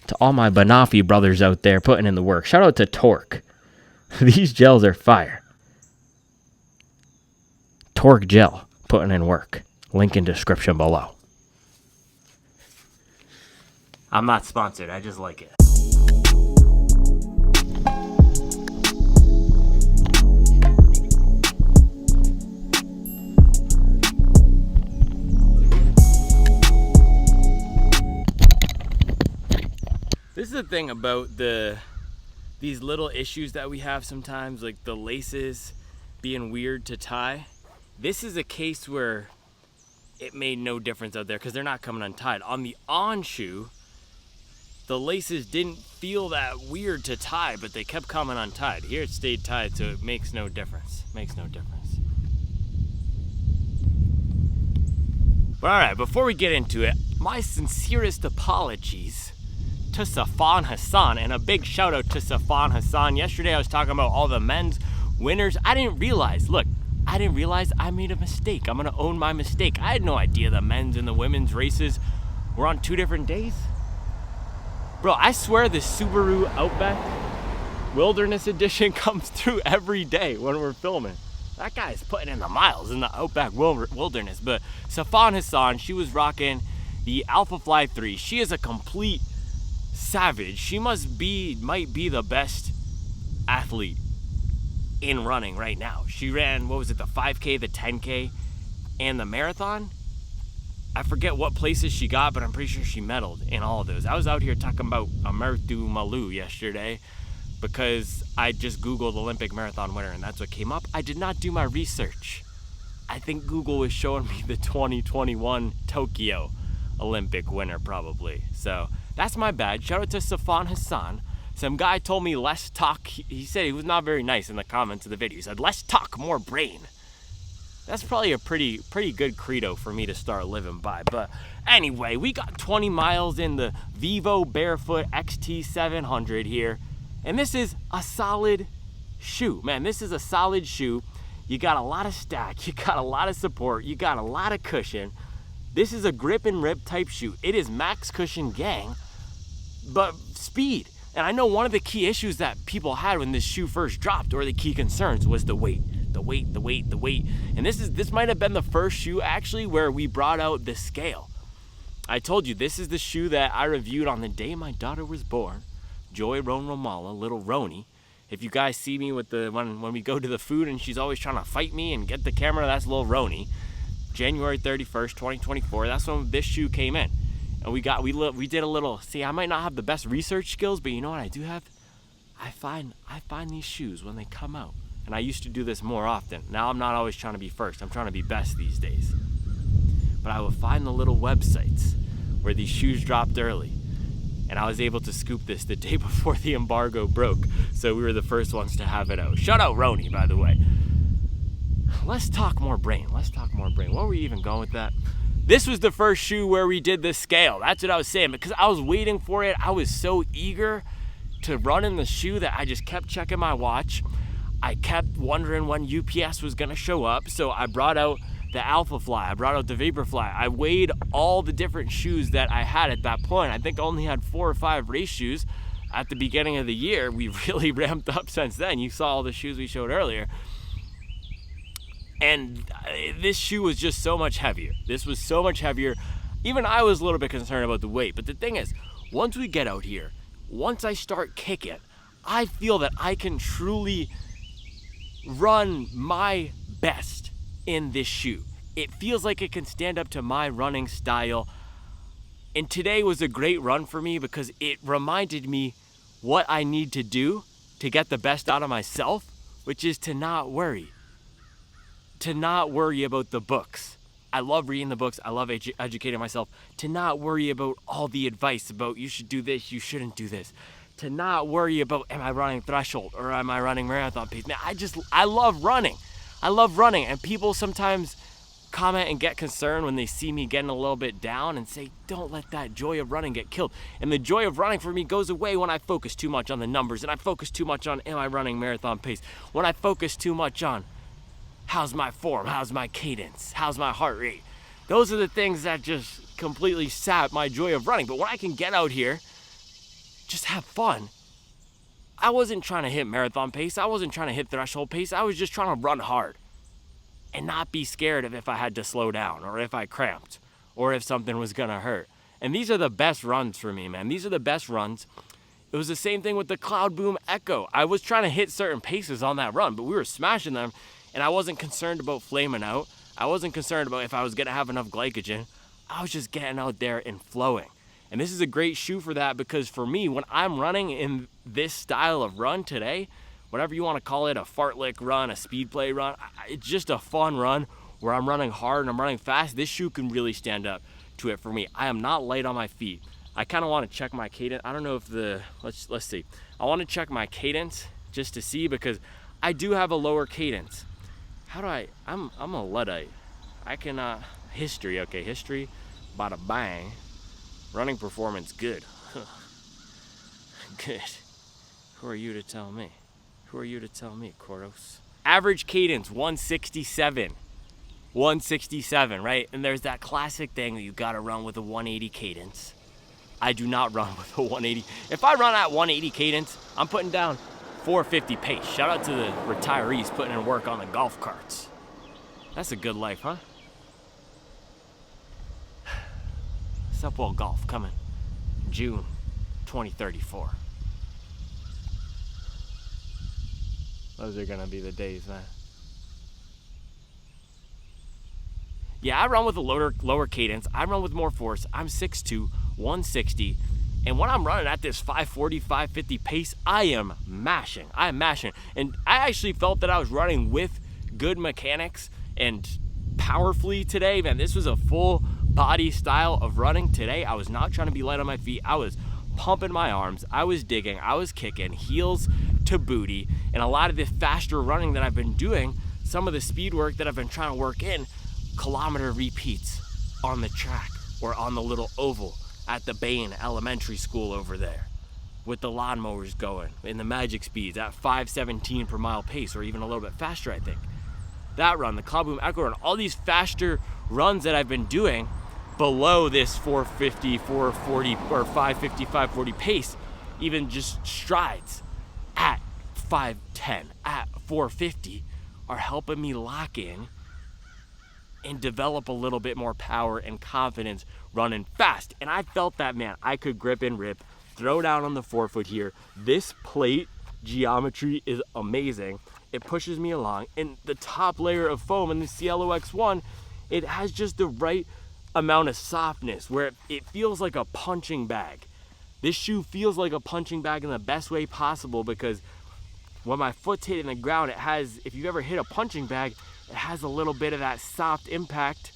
to all my BANNOFFEE brothers out there putting in the work. Shout out to Torque. These gels are fire. Torque gel, putting in work. Link in description below. I'm not sponsored. I just like it. This is the thing about these little issues that we have sometimes, like the laces being weird to tie. This is a case where it made no difference out there because they're not coming untied. On the on shoe, the laces didn't feel that weird to tie, but they kept coming untied. Here it stayed tied, so it makes no difference. Makes no difference. But all right, before we get into it, my sincerest apologies to Safan Hassan, and a big shout out to Safan Hassan. Yesterday I was talking about all the men's winners. I didn't realize I made a mistake. I'm gonna own my mistake. I had no idea the men's and the women's races were on 2 different days. Bro, I swear this Subaru Outback Wilderness Edition comes through every day when we're filming. That guy's putting in the miles in the Outback Wilderness. But Safan Hassan, she was rocking the Alphafly 3. She is a complete savage. She might be the best athlete in running right now. She ran, what was it, the 5K, the 10K, and the marathon. I forget what places she got, but I'm pretty sure she medaled in all of those. I was out here talking about Amertu Malu yesterday because I just Googled Olympic marathon winner, and that's what came up. I did not do my research. I think Google was showing me the 2021 Tokyo Olympic winner probably. So that's my bad. Shout out to Safan Hassan. Some guy told me less talk. He said he was not very nice in the comments of the video. He said, less talk, more brain. That's probably a pretty good credo for me to start living by. But anyway, we got 20 miles in the Vivo Barefoot XT700 here. And this is a solid shoe. Man, this is a solid shoe. You got a lot of stack. You got a lot of support. You got a lot of cushion. This is a grip and rip type shoe. It is max cushion gang, but speed. And I know one of the key issues that people had when this shoe first dropped, or the key concerns, was the weight. And this might have been the first shoe actually where we brought out the scale. I told you, this is the shoe that I reviewed on the day my daughter was born. Joy Ron Romala, little Roni. If you guys see me with when we go to the food and she's always trying to fight me and get the camera, that's little Roni. January 31st, 2024, that's when this shoe came in. And we did a little, see, I might not have the best research skills, but you know what I do have? I find these shoes when they come out. And I used to do this more often. Now I'm not always trying to be first. I'm trying to be best these days. But I would find the little websites where these shoes dropped early. And I was able to scoop this the day before the embargo broke. So we were the first ones to have it out. Shout out Roni, by the way. Let's talk more brain. Let's talk more brain. Where were we even going with that? This was the first shoe where we did the scale. That's what I was saying, because I was waiting for it. I was so eager to run in the shoe that I just kept checking my watch. I kept wondering when UPS was gonna show up. So I brought out the Alphafly, I brought out the Vaporfly. I weighed all the different shoes that I had at that point. I think I only had 4 or 5 race shoes at the beginning of the year. We really ramped up since then. You saw all the shoes we showed earlier. And this shoe was just so much heavier. This was so much heavier. Even I was a little bit concerned about the weight. But the thing is, once we get out here, once I start kicking, I feel that I can truly run my best in this shoe. It feels like it can stand up to my running style. And today was a great run for me because it reminded me what I need to do to get the best out of myself, which is to not worry. To not worry about the books. I love reading the books. I love educating myself. To not worry about all the advice about you should do this, you shouldn't do this. To not worry about, am I running threshold or am I running marathon pace? Man, I love running. I love running. And people sometimes comment and get concerned when they see me getting a little bit down and say, don't let that joy of running get killed. And the joy of running for me goes away when I focus too much on the numbers and I focus too much on, am I running marathon pace? When I focus too much on, how's my form? How's my cadence? How's my heart rate? Those are the things that just completely sap my joy of running. But when I can get out here, just have fun. I wasn't trying to hit marathon pace. I wasn't trying to hit threshold pace. I was just trying to run hard and not be scared of if I had to slow down or if I cramped or if something was gonna hurt. And these are the best runs for me, man. These are the best runs. It was the same thing with the Cloudboom Echo. I was trying to hit certain paces on that run, but we were smashing them. And I wasn't concerned about flaming out. I wasn't concerned about if I was gonna have enough glycogen. I was just getting out there and flowing. And this is a great shoe for that because for me, when I'm running in this style of run today, whatever you wanna call it, a fartlek run, a speed play run, it's just a fun run where I'm running hard and I'm running fast. This shoe can really stand up to it for me. I am not light on my feet. I kinda wanna check my cadence. I don't know if let's see. I wanna check my cadence just to see because I do have a lower cadence. How do I'm a Luddite. I can, history, okay, history, bada bang. Running performance, good. Good. Who are you to tell me? Who are you to tell me, Koros? Average cadence, 167. 167, right? And there's that classic thing that you gotta run with a 180 cadence. I do not run with a 180. If I run at 180 cadence, I'm putting down 450 pace. Shout out to the retirees putting in work on the golf carts. That's a good life, huh? Supwell Golf coming June 2034. Those are gonna be the days, man. Yeah, I run with a lower cadence. I run with more force. I'm 6'2", 160. And when I'm running at this 540, 550 pace, I am mashing. And I actually felt that I was running with good mechanics and powerfully today. Man, this was a full body style of running today. I was not trying to be light on my feet. I was pumping my arms. I was digging. I was kicking heels to booty. And a lot of the faster running that I've been doing, some of the speed work that I've been trying to work in, kilometer repeats on the track or on the little oval at the Bain Elementary School over there with the lawnmowers going in the magic speeds at 517 per mile pace or even a little bit faster, I think. That run, the Cloudboom Echo run, all these faster runs that I've been doing below this 450, 440 or 550, 540 pace, even just strides at 510, at 450 are helping me lock in and develop a little bit more power and confidence running fast. And I felt that, man, I could grip and rip, throw down on the forefoot here. This plate geometry is amazing. It pushes me along. And the top layer of foam in the Cielo X-1, it has just the right amount of softness where it feels like a punching bag. This shoe feels like a punching bag in the best way possible because when my foot's hitting the ground, it has, if you've ever hit a punching bag, it has a little bit of that soft impact,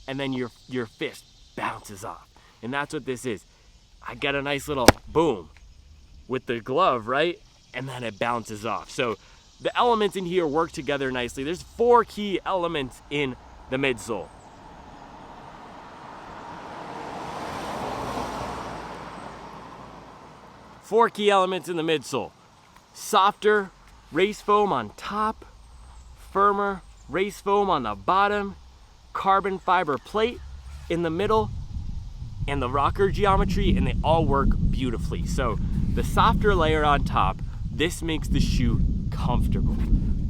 and then your fist bounces off. And that's what this is. I get a nice little boom with the glove, right? And then it bounces off. So the elements in here work together nicely. There's 4 key elements in the midsole. Four key elements in the midsole. Softer race foam on top, firmer race foam on the bottom, carbon fiber plate in the middle, and the rocker geometry, and they all work beautifully. So the softer layer on top, this makes the shoe comfortable.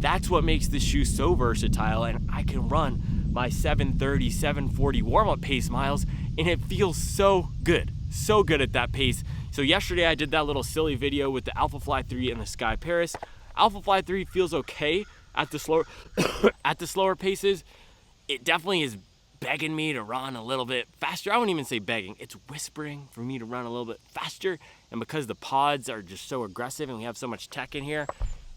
That's what makes the shoe so versatile, and I can run my 730, 740 warm-up pace miles, and it feels so good at that pace. So yesterday I did that little silly video with the Alphafly 3 and the Sky Paris. Alphafly 3 feels okay at the slower at the slower paces. It definitely is begging me to run a little bit faster. I wouldn't even say begging, it's whispering for me to run a little bit faster. And because the pods are just so aggressive and we have so much tech in here,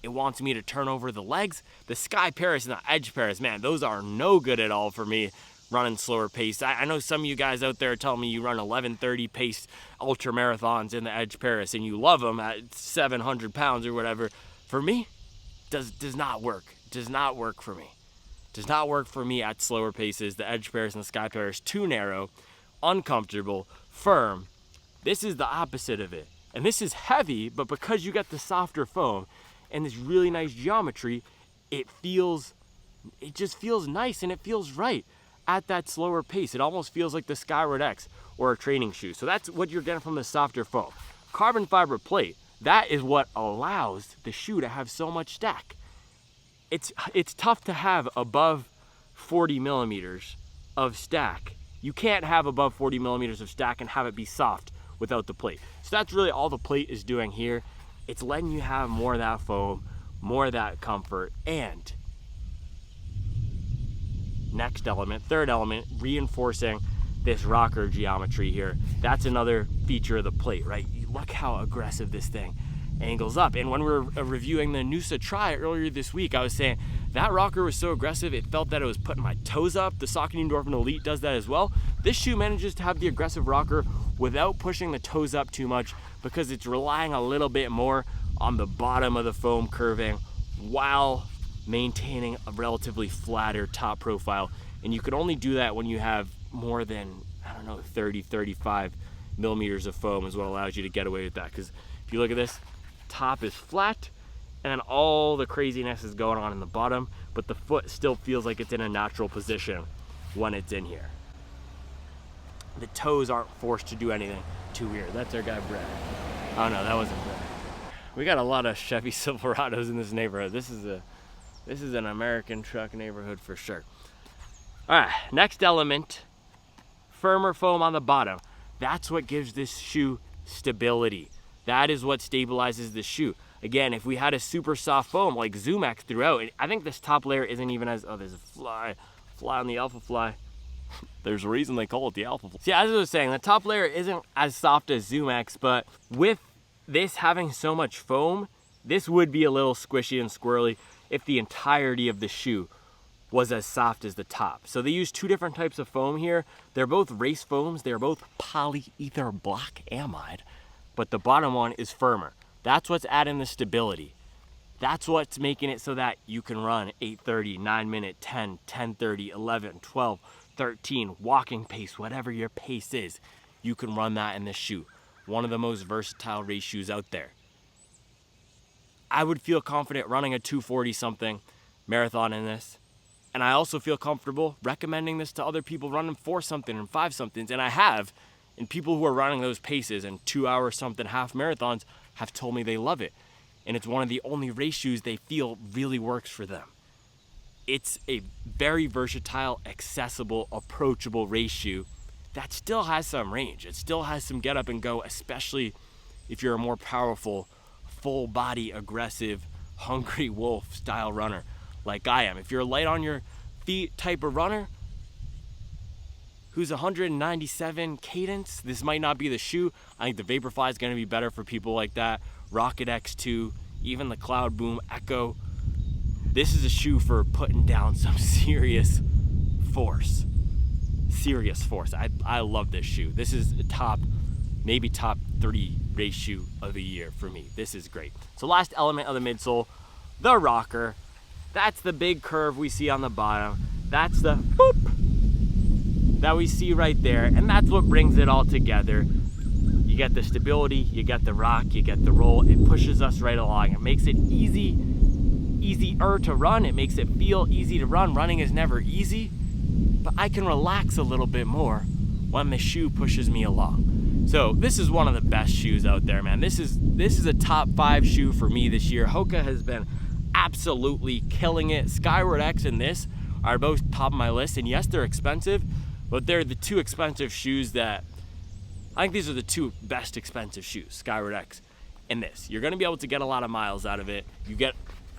it wants me to turn over the legs. The Sky Paris and the Edge Paris, man, those are no good at all for me running slower pace. I know some of you guys out there tell me you run 11:30 pace ultra marathons in the Edge Paris and you love them at 700 pounds or whatever. For me, does not work. Does not work for me. Does not work for me at slower paces. The Edge Paris and the Sky Paris, too narrow, uncomfortable, firm. This is the opposite of it. And this is heavy, but because you got the softer foam and this really nice geometry, it just feels nice and it feels right at that slower pace. It almost feels like the Skyward X or a training shoe. So that's what you're getting from the softer foam. Carbon fiber plate, that is what allows the shoe to have so much stack. It's tough to have above 40 millimeters of stack. You can't have above 40 millimeters of stack and have it be soft without the plate. So that's really all the plate is doing here. It's letting you have more of that foam, more of that comfort, and next element, third element, reinforcing this rocker geometry here. That's another feature of the plate, right? You look how aggressive this thing angles up. And when we were reviewing the Noosa Tri earlier this week, I was saying that rocker was so aggressive, it felt that it was putting my toes up. The Saucony Endorphin Elite does that as well. This shoe manages to have the aggressive rocker without pushing the toes up too much because it's relying a little bit more on the bottom of the foam curving while maintaining a relatively flatter top profile. And you can only do that when you have more than, 30, 35 millimeters of foam is what allows you to get away with that. Because if you look at this, top is flat and then all the craziness is going on in the bottom, but the foot still feels like it's in a natural position when it's in here. The toes aren't forced to do anything too weird. That's our guy Brad. Oh no, that wasn't Brad. We got a lot of Chevy Silverados in this neighborhood. This is an American truck neighborhood for sure. All right, next element, firmer foam on the bottom. That's what gives this shoe stability. That is what stabilizes the shoe. Again, if we had a super soft foam like ZoomX throughout, I think this top layer isn't even as, oh, there's a fly on the Alphafly. There's a reason they call it the Alphafly. See, as I was saying, the top layer isn't as soft as ZoomX, but with this having so much foam, this would be a little squishy and squirrely if the entirety of the shoe was as soft as the top. So they use two different types of foam here. They're both race foams. They're both polyether black amide, but the bottom one is firmer. That's what's adding the stability. That's what's making it so that you can run 8:30, 9 minute, 10, 10:30, 11, 12, 13, walking pace, whatever your pace is, you can run that in this shoe. One of the most versatile race shoes out there. I would feel confident running a 240 something marathon in this. And I also feel comfortable recommending this to other people running 4 something and 5 somethings. And I have, and people who are running those paces and 2 hour something half marathons have told me they love it. And it's one of the only race shoes they feel really works for them. It's a very versatile, accessible, approachable race shoe that still has some range. It still has some get up and go, especially if you're a more powerful, full body, aggressive, hungry wolf style runner like I am. If you're a light on your feet type of runner who's 197 cadence, this might not be the shoe. I think the Vaporfly is going to be better for people like that. Rocket X2 even the Cloudboom Echo. This is a shoe for putting down some serious force. Serious force. I love this shoe. This is a maybe top 3 race shoe of the year for me. This is great. So last element of the midsole, the rocker. That's the big curve we see on the bottom. That's the boop that we see right there. And that's what brings it all together. You get the stability, you get the rock, you get the roll. It pushes us right along. It makes it easier to run. It makes it feel easy to run. Running is never easy, but I can relax a little bit more when the shoe pushes me along. So this is one of the best shoes out there, man. This is a top 5 shoe for me this year. Hoka has been absolutely killing it. Skyward X and this are both top of my list, and yes, they're expensive, but they're the 2 expensive shoes that I think these are the 2 best expensive shoes, Skyward X and this. You're gonna be able to get a lot of miles out of it. You get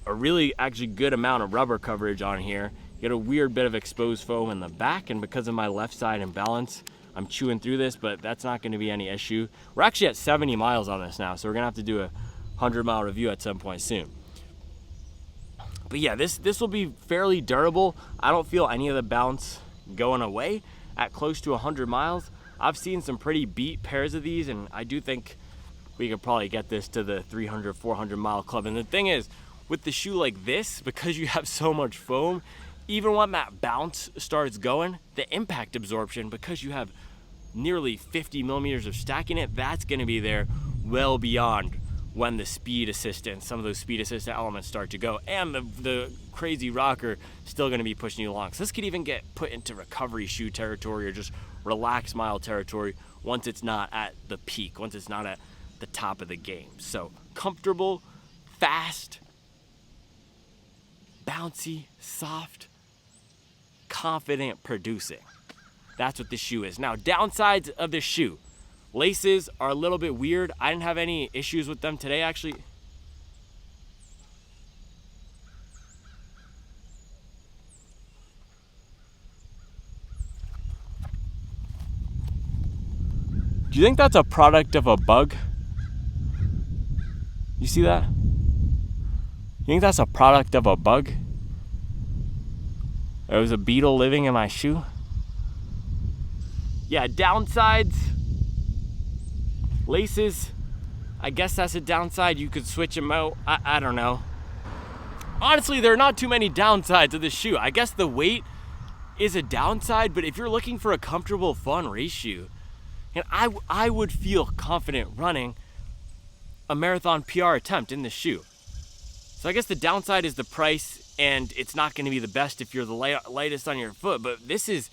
a really actually good amount of rubber coverage on here. You get a weird bit of exposed foam in the back, and because of my left side imbalance, I'm chewing through this, but that's not gonna be any issue. We're actually at 70 miles on this now, so we're gonna have to do a 100-mile review at some point soon. But yeah, this will be fairly durable. I don't feel any of the bounce going away at close to 100 miles. I've seen some pretty beat pairs of these, and I do think we could probably get this to the 300, 400 mile club. And the thing is, with the shoe like this, because you have so much foam, even when that bounce starts going, the impact absorption, because you have nearly 50 millimeters of stack in it, that's gonna be there well beyond when the speed assistant, some of those speed assistant elements start to go, and the crazy rocker still gonna be pushing you along. So this could even get put into recovery shoe territory or just relaxed mile territory once it's not at the peak, once it's not at the top of the game. So comfortable, fast, bouncy, soft, confident producing. That's what the shoe is. Now, downsides of the shoe. Laces are a little bit weird. I didn't have any issues with them today, actually. Do you think that's a product of a bug? You see that? You think that's a product of a bug? There was a beetle living in my shoe? Yeah, downsides. Laces, I guess that's a downside. You could switch them out. I don't know. Honestly, there are not too many downsides of this shoe. I guess the weight is a downside, but if you're looking for a comfortable, fun race shoe, and I would feel confident running a marathon PR attempt in this shoe. So I guess the downside is the price, and it's not going to be the best if you're the lightest on your foot. But this is,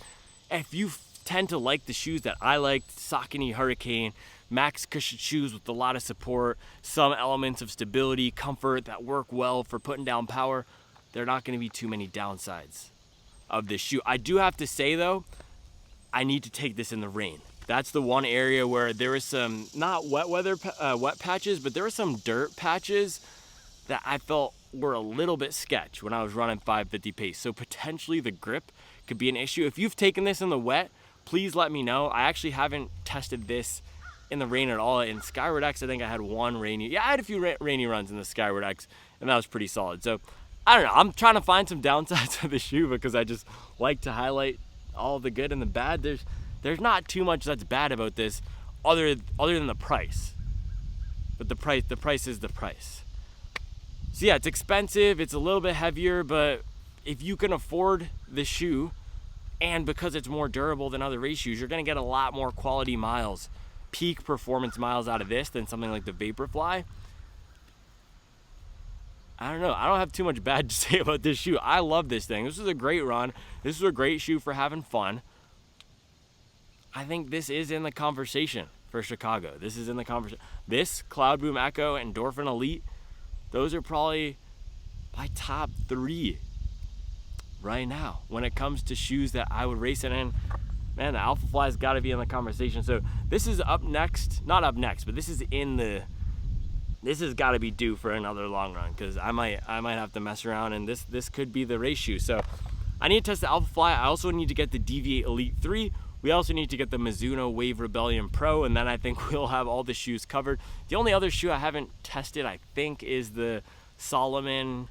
if you tend to like the shoes that I liked, Saucony Hurricane, max cushion shoes with a lot of support, some elements of stability, comfort that work well for putting down power, there are not going to be too many downsides of this shoe. I do have to say though, I need to take this in the rain. That's the one area where there is some, not wet patches, but there were some dirt patches that I felt were a little bit sketch when I was running 550 pace. So potentially the grip could be an issue. If you've taken this in the wet, please let me know. I actually haven't tested this in the rain at all. In Skyward X, I think I had one rainy. Yeah, I had a few rainy runs in the Skyward X, and that was pretty solid. So I don't know. I'm trying to find some downsides of the shoe because I just like to highlight all the good and the bad. There's not too much that's bad about this, other than the price. But the price is the price. So yeah, it's expensive. It's a little bit heavier, but if you can afford the shoe, and because it's more durable than other race shoes, you're gonna get a lot more quality miles, peak performance miles out of this than something like the Vaporfly. I don't know. I don't have too much bad to say about this shoe. I love this thing. This was a great run. This is a great shoe for having fun. I think this is in the conversation for Chicago. This is in the conversation. This, Cloudboom Echo, Endorphin Elite, those are probably my top 3 right now when it comes to shoes that I would race it in. Man, the Alphafly's got to be in the conversation. So this is up next, not up next, but this is in the, this has got to be due for another long run because I might have to mess around, and this could be the race shoe. So I need to test the Alphafly. I also need to get the Deviate Elite 3, We also need to get the Mizuno Wave Rebellion Pro, and then I think we'll have all the shoes covered. The only other shoe I haven't tested, I think, is the Solomon,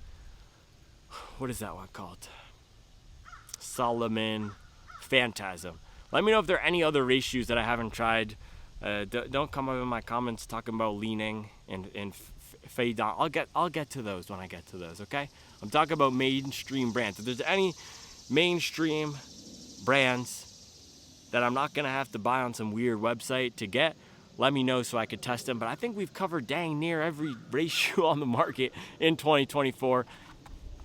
what is that one called? Solomon Phantasm. Let me know if there are any other race shoes that I haven't tried. Don't come up in my comments talking about leaning and fade down. I'll get to those when I get to those, okay? I'm talking about mainstream brands. If there's any mainstream brands that I'm not gonna have to buy on some weird website to get, let me know so I could test them. But I think we've covered dang near every race shoe on the market in 2024.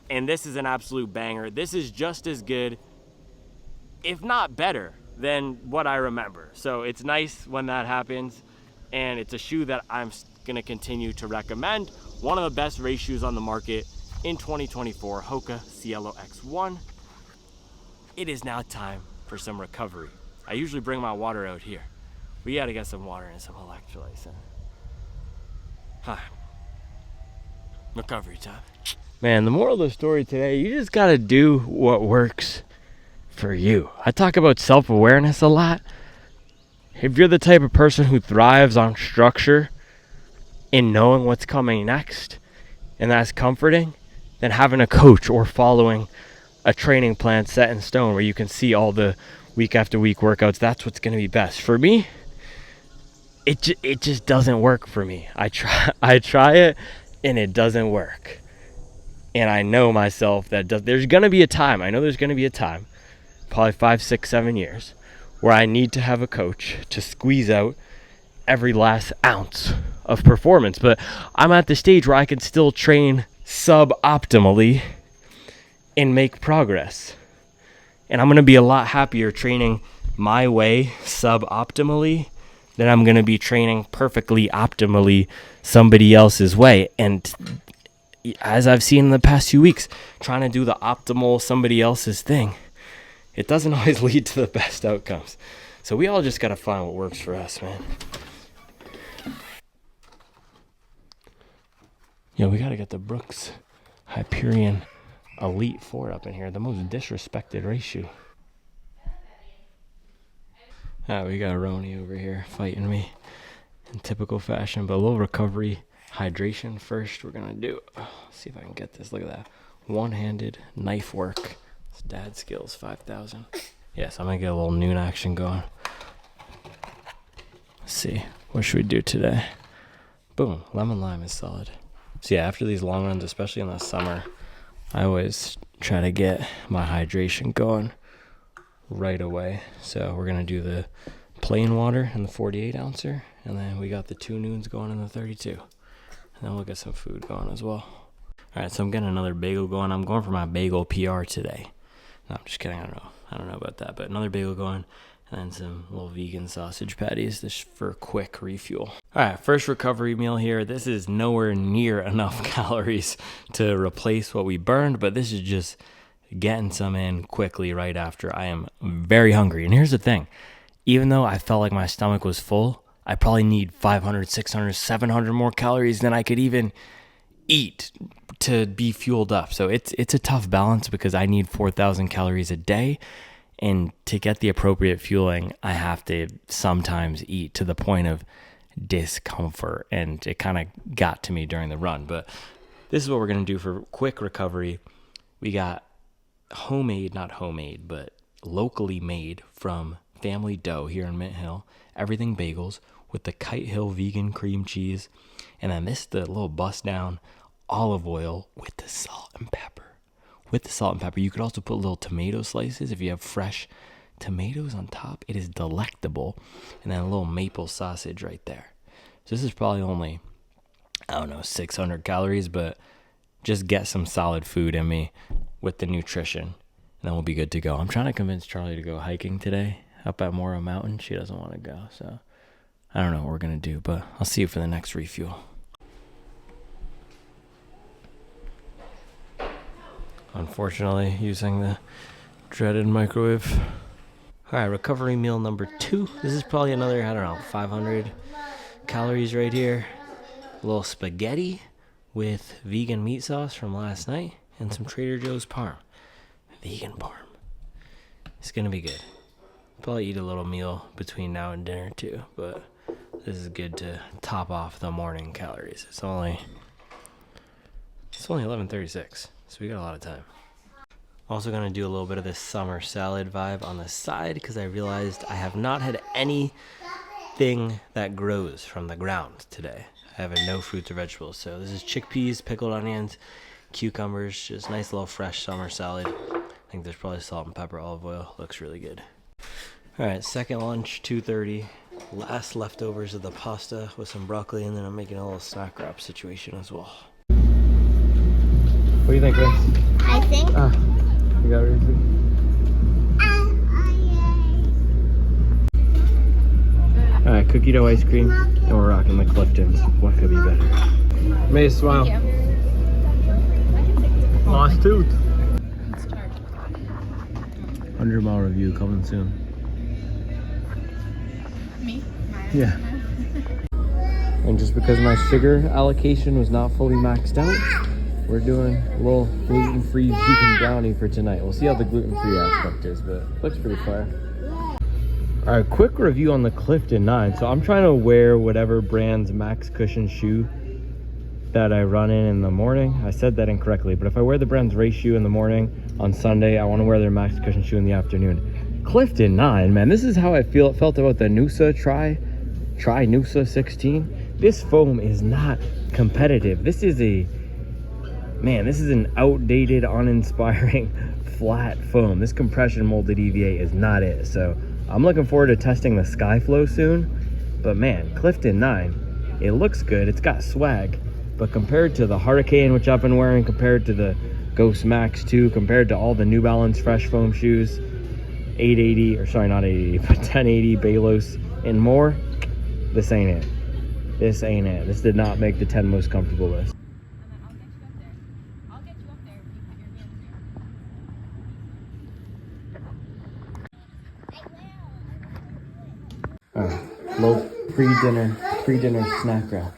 And this is an absolute banger. This is just as good, if not better, than what I remember. So it's nice when that happens. And it's a shoe that I'm gonna continue to recommend. One of the best race shoes on the market in 2024, Hoka Cielo X-1. It is now time for some recovery. I usually bring my water out here. We gotta get some water and some electrolytes in. Hi. Recovery time. Man, the moral of the story today, you just gotta do what works for you. I talk about self-awareness a lot. If you're the type of person who thrives on structure in knowing what's coming next, and that's comforting, then having a coach or following a training plan set in stone where you can see all the week after week workouts, that's what's going to be best. For me, it just doesn't work for me. I try it and it doesn't work. And I know myself that there's going to be a time. I know there's going to be a time, probably 5, 6, 7 years, where I need to have a coach to squeeze out every last ounce of performance. But I'm at the stage where I can still train suboptimally and make progress. And I'm going to be a lot happier training my way suboptimally than I'm going to be training perfectly optimally somebody else's way. And as I've seen in the past few weeks, trying to do the optimal somebody else's thing, it doesn't always lead to the best outcomes. So we all just got to find what works for us, man. Yeah, we got to get the Brooks Hyperion Elite 4 up in here. The most disrespected race shoe. We got Roni over here fighting me in typical fashion. But a little recovery hydration first we're going to do. See if I can get this. Look at that. One-handed knife work. It's Dad Skills 5000. Yes, I'm going to get a little noon action going. Let's see. What should we do today? Boom. Lemon lime is solid. So yeah, after these long runs, especially in the summer, I always try to get my hydration going right away. So we're going to do the plain water in the 48 ouncer. And then we got the 2 noons going in the 32. And then we'll get some food going as well. All right, so I'm getting another bagel going. I'm going for my bagel PR today. No, I'm just kidding. I don't know about that. But another bagel going. And then some little vegan sausage patties just for quick refuel. All right, first recovery meal here. This is nowhere near enough calories to replace what we burned, but this is just getting some in quickly right after. I am very hungry. And here's the thing. Even though I felt like my stomach was full, I probably need 500, 600, 700 more calories than I could even eat to be fueled up. So it's a tough balance because I need 4,000 calories a day. And to get the appropriate fueling, I have to sometimes eat to the point of discomfort. And it kind of got to me during the run. But this is what we're going to do for quick recovery. We got not homemade, but locally made from Family Dough here in Mint Hill. Everything bagels with the Kite Hill vegan cream cheese. And then the little bust down olive oil with the salt and pepper. You could also put little tomato slices if you have fresh tomatoes on top. It is delectable. And then a little maple sausage right there. So this is probably only, 600 calories, but just get some solid food in me with the nutrition. And then we'll be good to go. I'm trying to convince Charlie to go hiking today up at Morrow Mountain. She doesn't want to go. So I don't know what we're going to do, but I'll see you for the next refuel. Unfortunately, using the dreaded microwave. All right, recovery meal number 2. This is probably another, 500 calories right here. A little spaghetti with vegan meat sauce from last night and some Trader Joe's parm. Vegan parm. It's going to be good. Probably eat a little meal between now and dinner too, but this is good to top off the morning calories. It's only 11:36, so we got a lot of time. Also gonna do a little bit of this summer salad vibe on the side because I realized I have not had anything that grows from the ground today. I have no fruits or vegetables. So this is chickpeas, pickled onions, cucumbers, just nice little fresh summer salad. I think there's probably salt and pepper, olive oil. Looks really good. All right, second lunch, 2:30. Last leftovers of the pasta with some broccoli, and then I'm making a little snack wrap situation as well. What do you think, Grace? I think. You got it. All right, cookie dough ice cream, and we're rocking the Cliftons. What could be better? May smile. Lost tooth. 100-mile review coming soon. Me? Yeah. And just because my sugar allocation was not fully maxed out, we're doing a little gluten-free vegan brownie for tonight. We'll see how the gluten-free aspect is, but it looks pretty fire. All right, quick review on the Clifton 9. So I'm trying to wear whatever brand's max cushion shoe that I run in the morning. I said that incorrectly, but if I wear the brand's race shoe in the morning on Sunday, I want to wear their max cushion shoe in the afternoon. Clifton 9, man, this is how I felt about the Noosa Try Noosa 16. This foam is not competitive. This is an outdated, uninspiring, flat foam. This compression molded EVA is not it. So I'm looking forward to testing the Skyflow soon. But man, Clifton 9, it looks good. It's got swag. But compared to the Hurricane, which I've been wearing, compared to the Ghost Max 2, compared to all the New Balance Fresh Foam shoes, 880, or sorry, not 880, but 1080, Balos, and more, this ain't it. This ain't it. This did not make the 10 most comfortable list. Low pre-dinner snack wrap.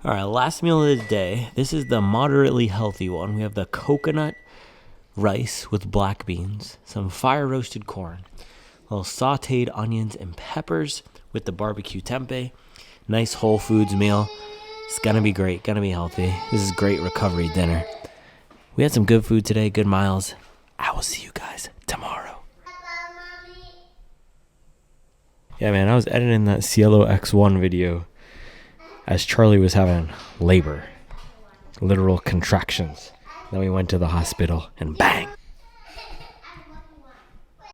All right, last meal of the day. This is the moderately healthy one. We have the coconut rice with black beans, some fire roasted corn, little sauteed onions and peppers with the barbecue tempeh. Nice Whole Foods meal. It's gonna be great, gonna be healthy. This is great recovery dinner. We had some good food today, good miles. I will see you guys tomorrow. Yeah, man, I was editing that Cielo X-1 video as Charlie was having labor, literal contractions. Then we went to the hospital and bang,